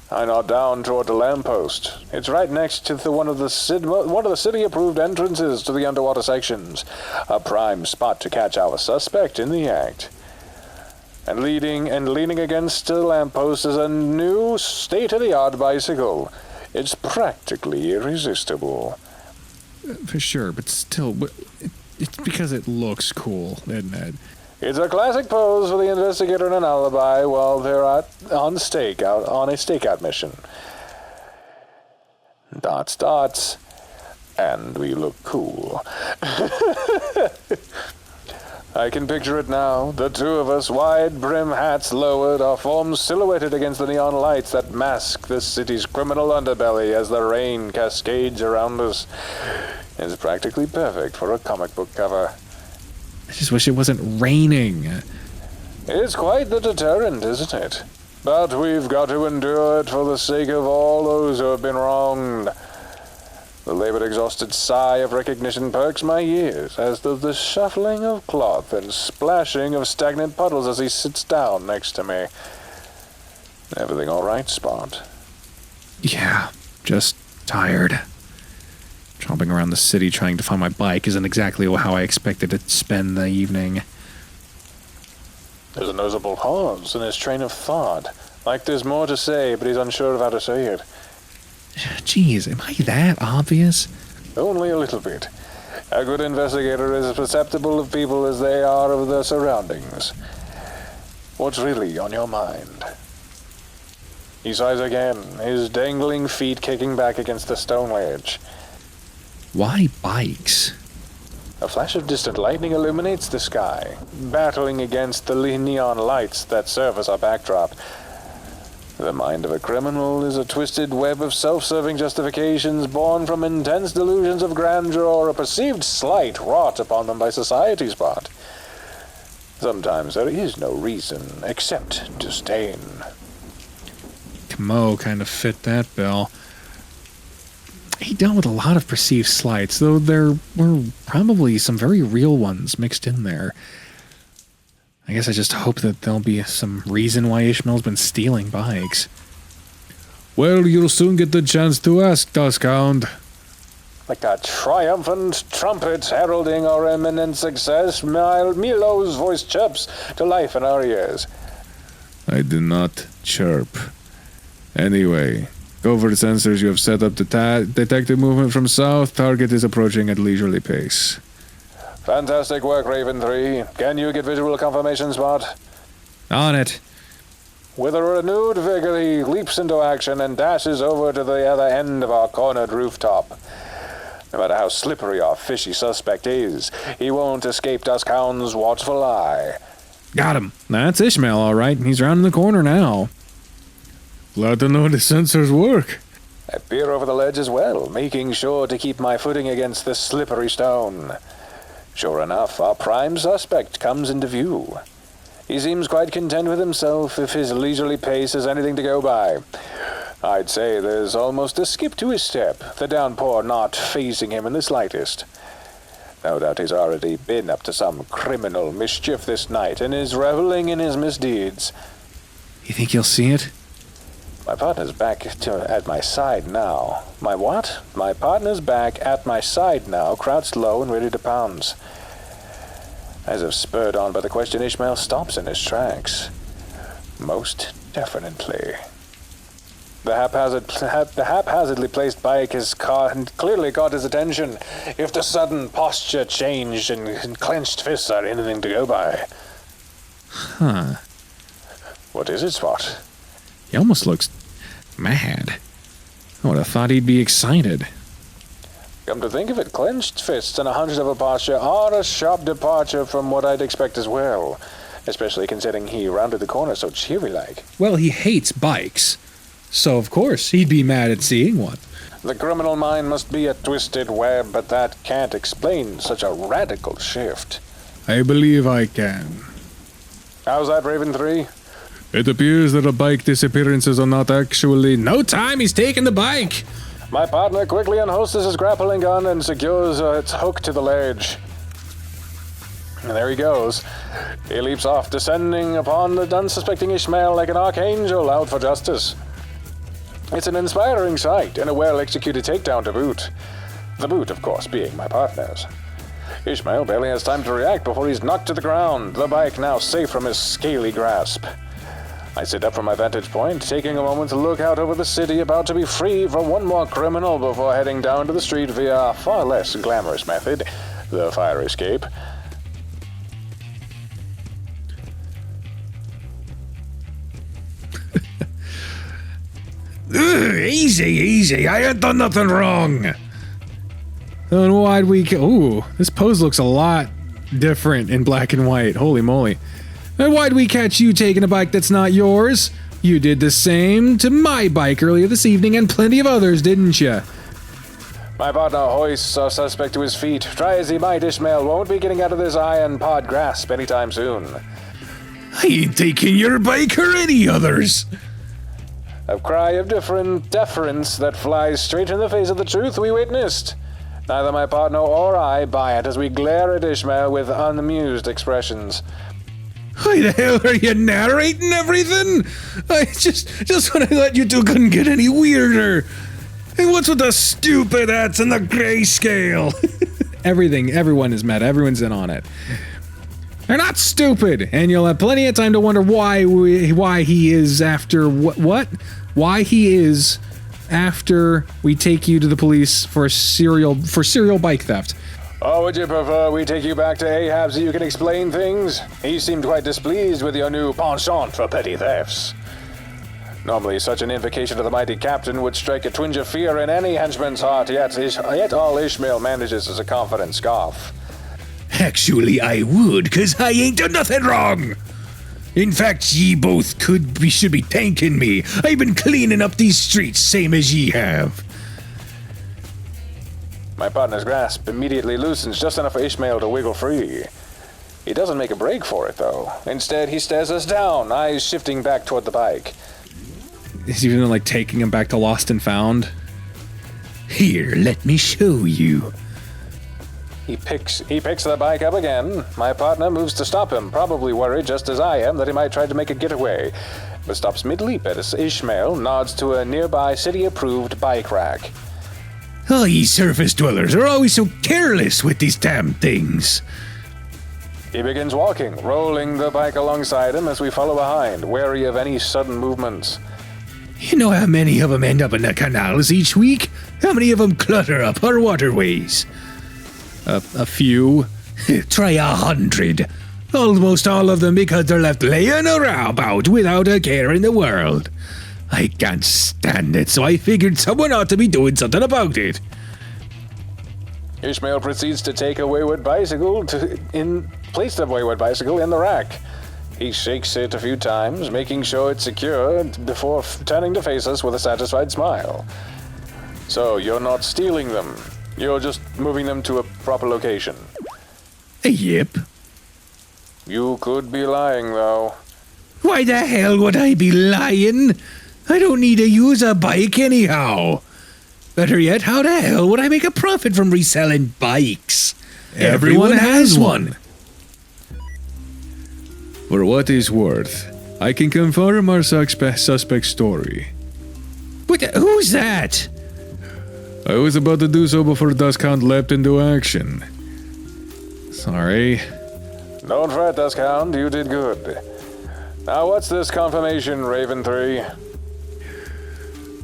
I nod down toward the lamppost. It's right next to one of the city-approved entrances to the underwater sections. A prime spot to catch our suspect in the act. And leaning against the lamppost is a new state-of-the-art bicycle. It's practically irresistible. For sure, but still, it's because it looks cool, isn't it? It's a classic pose for the investigator and an alibi while they're on a stakeout mission. Dots, and we look cool. I can picture it now, the two of us, wide brim hats lowered, our forms silhouetted against the neon lights that mask the city's criminal underbelly as the rain cascades around us. It's practically perfect for a comic book cover. I just wish it wasn't raining. It's quite the deterrent, isn't it? But we've got to endure it for the sake of all those who have been wronged. The labored, exhausted sigh of recognition perks my ears, as does the shuffling of cloth and splashing of stagnant puddles as he sits down next to me. Everything all right, Spot? Yeah, just tired. Tromping around the city trying to find my bike isn't exactly how I expected to spend the evening. There's a noticeable pause in his train of thought, like there's more to say, but he's unsure of how to say it. Jeez, am I that obvious? Only a little bit. A good investigator is as perceptible of people as they are of their surroundings. What's really on your mind? He sighs again, his dangling feet kicking back against the stone ledge. Why bikes? A flash of distant lightning illuminates the sky, battling against the neon lights that serve as our backdrop. The mind of a criminal is a twisted web of self-serving justifications born from intense delusions of grandeur or a perceived slight wrought upon them by society, Spot. Sometimes there is no reason except disdain. Mo kind of fit that bill. He dealt with a lot of perceived slights, though there were probably some very real ones mixed in there. I guess I just hope that there'll be some reason why Ishmael's been stealing bikes. Well, you'll soon get the chance to ask, Duskhound. Like a triumphant trumpet heralding our imminent success, Milo's voice chirps to life in our ears. I did not chirp. Anyway, covert sensors, you have set up detected movement from south. Target is approaching at leisurely pace. Fantastic work, Raven 3. Can you get visual confirmation, Spot? On it. With a renewed vigor, he leaps into action and dashes over to the other end of our cornered rooftop. No matter how slippery our fishy suspect is, he won't escape Duskhound's watchful eye. Got him. That's Ishmael, all right. He's round in the corner now. Glad to know the sensors work. I peer over the ledge as well, making sure to keep my footing against the slippery stone. Sure enough, our prime suspect comes into view. He seems quite content with himself if his leisurely pace is anything to go by. I'd say there's almost a skip to his step, the downpour not fazing him in the slightest. No doubt he's already been up to some criminal mischief this night and is reveling in his misdeeds. You think he'll see it? My partner's back at my side now. My what? My partner's back at my side now, crouched low and ready to pounce. As if spurred on by the question, Ishmael stops in his tracks. Most definitely. The haphazardly placed bike has clearly caught his attention, if the sudden posture change and clenched fists are anything to go by. Huh. What is it, Spot? He almost looks mad. I would have thought he'd be excited. Come to think of it, clenched fists and a hunch of a posture are a sharp departure from what I'd expect as well, especially considering he rounded the corner so cheery-like. Well, he hates bikes, so of course he'd be mad at seeing one. The criminal mind must be a twisted web, but that can't explain such a radical shift. I believe I can. How's that, Raven 3? It appears that the bike disappearances are not actually... No time, he's taking the bike! My partner quickly unholsters his grappling gun and secures its hook to the ledge. And there he goes. He leaps off, descending upon the unsuspecting Ishmael like an archangel out for justice. It's an inspiring sight and a well-executed takedown to boot. The boot, of course, being my partner's. Ishmael barely has time to react before he's knocked to the ground, the bike now safe from his scaly grasp. I sit up from my vantage point, taking a moment to look out over the city, about to be free from one more criminal before heading down to the street via a far less glamorous method, the fire escape. Easy, I ain't done nothing wrong. And why'd we... Ooh, this pose looks a lot different in black and white. Holy moly. And why'd we catch you taking a bike that's not yours? You did the same to my bike earlier this evening and plenty of others, didn't you? My partner hoists our suspect to his feet. Try as he might, Ishmael won't be getting out of this iron pod grasp anytime soon. I ain't taking your bike or any others. A cry of different deference that flies straight in the face of the truth we witnessed. Neither my partner or I buy it as we glare at Ishmael with unamused expressions. Why the hell are you narrating everything? I just when I thought you two couldn't get any weirder. And what's with the stupid hats and the grayscale? Everyone is mad. Everyone's in on it. They're not stupid, and you'll have plenty of time to wonder why he is after what? Why he is after we take you to the police for serial bike theft. Or would you prefer we take you back to Ahab so you can explain things? He seemed quite displeased with your new penchant for petty thefts. Normally, such an invocation to the mighty captain would strike a twinge of fear in any henchman's heart, yet all Ishmael manages is a confident scoff. Actually, I would, 'cause I ain't done nothing wrong. In fact, ye both should be thanking me. I've been cleaning up these streets, same as ye have. My partner's grasp immediately loosens just enough for Ishmael to wiggle free. He doesn't make a break for it, though. Instead, he stares us down, eyes shifting back toward the bike. Is he even like taking him back to Lost and Found? Here, let me show you. He picks the bike up again. My partner moves to stop him, probably worried just as I am that he might try to make a getaway, but stops mid-leap as Ishmael nods to a nearby city-approved bike rack. Oh, ye surface dwellers are always so careless with these damn things. He begins walking, rolling the bike alongside him as we follow behind, wary of any sudden movements. You know how many of them end up in the canals each week? How many of them clutter up our waterways? A few. Try 100. Almost all of them because they're left laying around about without a care in the world. I can't stand it, so I figured someone ought to be doing something about it. Ishmael proceeds to take a wayward bicycle place the wayward bicycle in the rack. He shakes it a few times, making sure it's secure before turning to face us with a satisfied smile. So you're not stealing them. You're just moving them to a proper location. Yep. You could be lying, though. Why the hell would I be lying? I don't need to use a bike anyhow. Better yet, how the hell would I make a profit from reselling bikes? Everyone has one. For what is worth, I can confirm our suspect's story. Who's that? I was about to do so before Dusk Hound leapt into action. Sorry. Don't fret, Dusk Hound, you did good. Now what's this confirmation, Raven 3?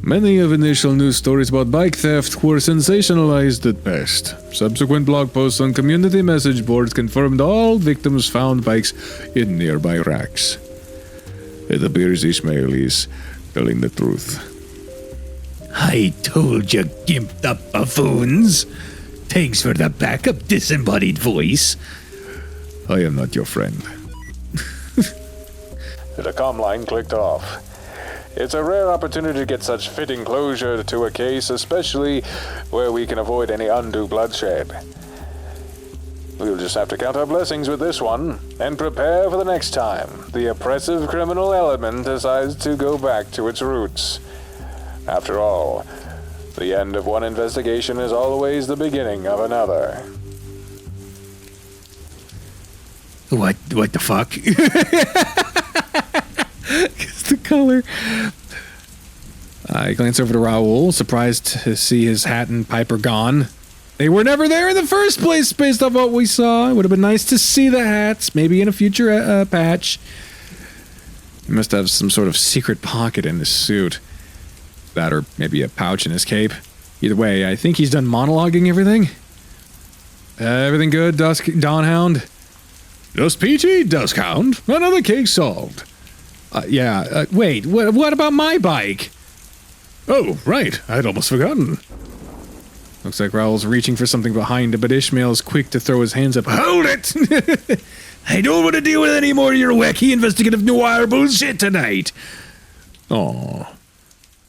Many of initial news stories about bike theft were sensationalized at best. Subsequent blog posts on community message boards confirmed all victims found bikes in nearby racks. It appears Ishmael is telling the truth. I told you, gimped up buffoons. Thanks for the backup, disembodied voice. I am not your friend. The comm line clicked off. It's a rare opportunity to get such fitting closure to a case, especially where we can avoid any undue bloodshed. We'll just have to count our blessings with this one, and prepare for the next time the oppressive criminal element decides to go back to its roots. After all, the end of one investigation is always the beginning of another. What the fuck? It's the color. I glance over to Raoul, surprised to see his hat and pipe are gone. They were never there in the first place, based off what we saw. It would have been nice to see the hats, maybe in a future patch. He must have some sort of secret pocket in his suit. That or maybe a pouch in his cape. Either way, I think he's done monologuing everything. Everything good, Dawn Hound? Just peachy, Dusk Hound. Another case solved. Wait, what about my bike? Oh, right. I'd almost forgotten. Looks like Raoul's reaching for something behind it, but Ishmael's quick to throw his hands up. Hold it! I don't want to deal with any more of your wacky investigative noir bullshit tonight. Aw.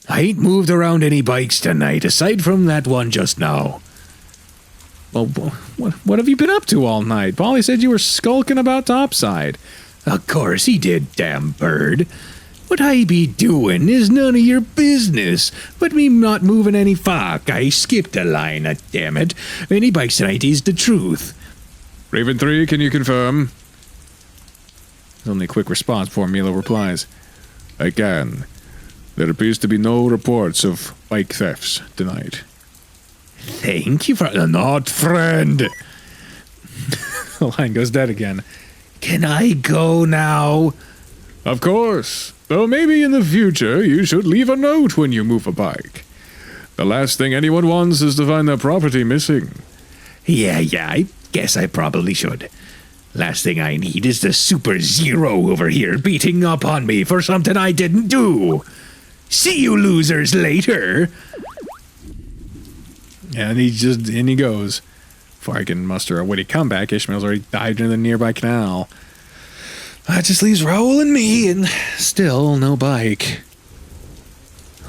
I ain't moved around any bikes tonight, aside from that one just now. Well, what have you been up to all night? Polly said you were skulking about topside. Of course he did, damn bird. What I be doing is none of your business, but me not moving any fuck. I skipped a line, damn it. Any bikes tonight is the truth. Raven 3, can you confirm? There's only a quick response before Milo replies. I can. There appears to be no reports of bike thefts tonight. Thank you for the nod, friend. The line goes dead again. Can I go now? Of course. Though maybe in the future you should leave a note when you move a bike. The last thing anyone wants is to find their property missing. Yeah, I guess I probably should. Last thing I need is the Super Zero over here beating up on me for something I didn't do. See you losers later. And he goes. Before I can muster a witty comeback, Ishmael's already dived into the nearby canal. That just leaves Raoul and me, and still no bike.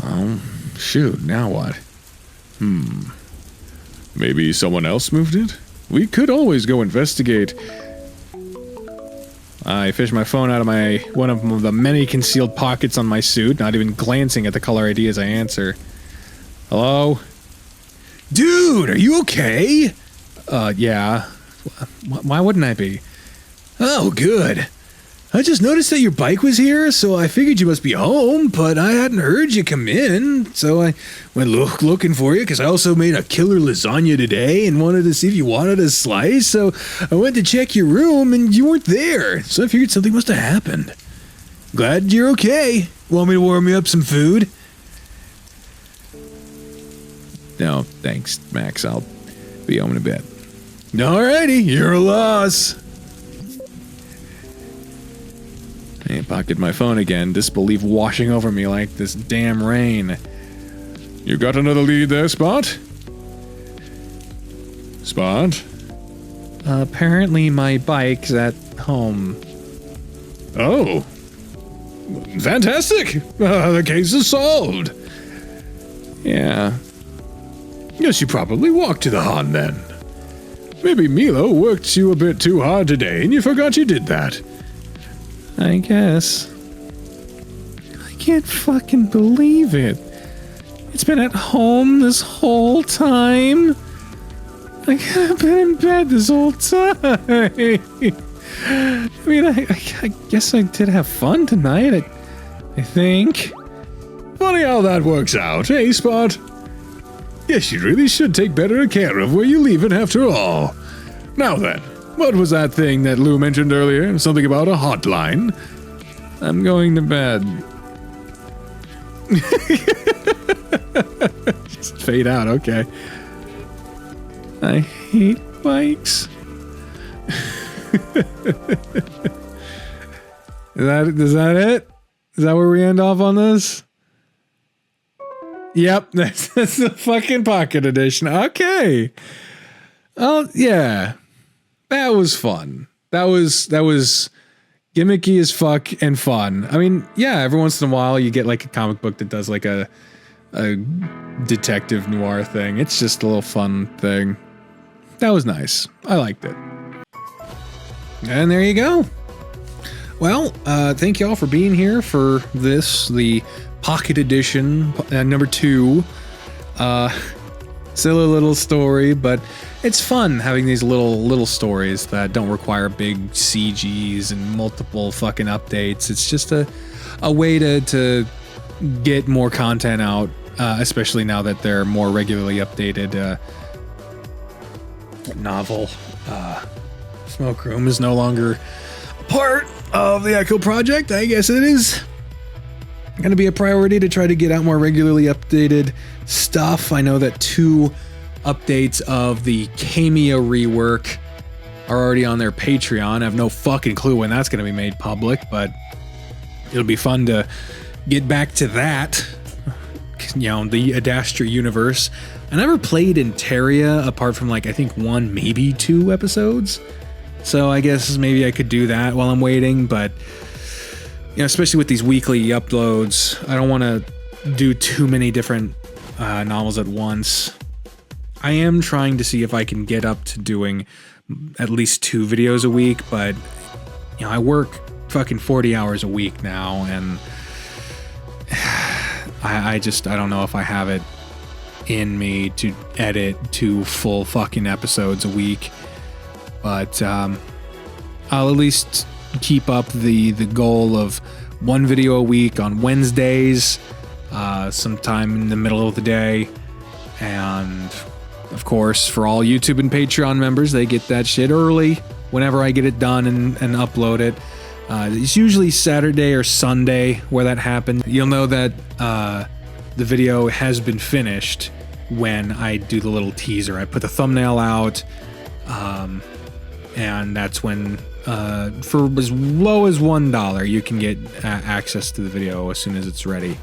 Oh, shoot, now what? Maybe someone else moved it? We could always go investigate. I fish my phone out of one of the many concealed pockets on my suit, not even glancing at the caller ID as I answer. Hello? Dude, are you okay? Yeah. Why wouldn't I be? Oh, good. I just noticed that your bike was here, so I figured you must be home, but I hadn't heard you come in, so I went looking for you, because I also made a killer lasagna today and wanted to see if you wanted a slice, so I went to check your room, and you weren't there, so I figured something must have happened. Glad you're okay. Want me to warm you up some food? No, thanks, Max. I'll be home in a bit. Alrighty, you're a loss. I pocketed my phone again, disbelief washing over me like this damn rain. You got another lead there, Spot? Spot? Apparently my bike's at home. Oh. Fantastic! The case is solved. Yeah. Yes, you probably walked to the Haen then. Maybe Milo worked you a bit too hard today and you forgot you did that. I guess. I can't fucking believe it. It's been at home this whole time. I've been in bed this whole time. I mean, I guess I did have fun tonight, I think. Funny how that works out, eh, Spot? Yes, you really should take better care of where you leave it after all. Now then, what was that thing that Lou mentioned earlier? Something about a hotline? I'm going to bed. Just fade out, okay. I hate bikes. Is that it? Is that where we end off on this? Yep, that's the fucking pocket edition. Okay. Oh, yeah. That was fun. That was gimmicky as fuck and fun. I mean, yeah, every once in a while you get like a comic book that does like a detective noir thing. It's just a little fun thing. That was nice. I liked it. And there you go. Well, thank y'all for being here for this, the Pocket Edition, number 2. Silly little story, but it's fun having these little stories that don't require big CGs and multiple fucking updates. It's just a way to get more content out, especially now that they're more regularly updated. Novel. Smoke Room is no longer a part of the Echo Project. I guess it is going to be a priority to try to get out more regularly updated stuff. I know that 2 updates of the Cameo rework are already on their Patreon. I have no fucking clue when that's going to be made public, but it'll be fun to get back to that. You know, the Adastra universe. I never played in Terria apart from like I think 1, maybe 2 episodes. So I guess maybe I could do that while I'm waiting, but you know, especially with these weekly uploads, I don't want to do too many different novels at once. I am trying to see if I can get up to doing at least 2 videos a week, but you know, I work fucking 40 hours a week now, and I don't know if I have it in me to edit 2 full fucking episodes a week. But I'll at least keep up the goal of 1 video a week on Wednesdays, sometime in the middle of the day. And of course, for all YouTube and Patreon members, they get that shit early whenever I get it done and upload it. It's usually Saturday or Sunday where that happens. You'll know that the video has been finished when I do the little teaser. I put the thumbnail out, and that's when, for as low as $1, you can get access to the video as soon as it's ready.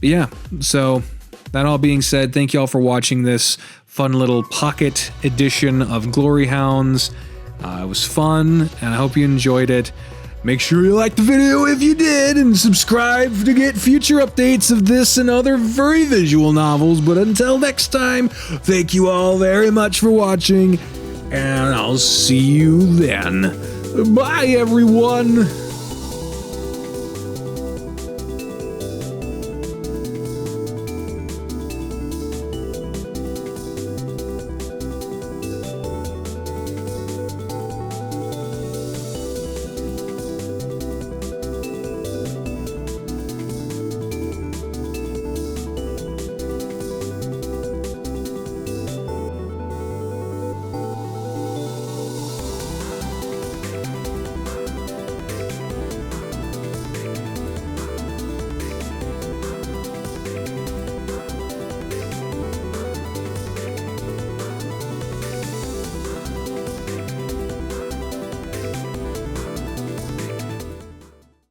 Yeah, so that all being said, thank you all for watching this fun little pocket edition of Glory Hounds. It was fun, and I hope you enjoyed it. Make sure you like the video if you did, and subscribe to get future updates of this and other very visual novels. But until next time, thank you all very much for watching, and I'll see you then. Bye, everyone!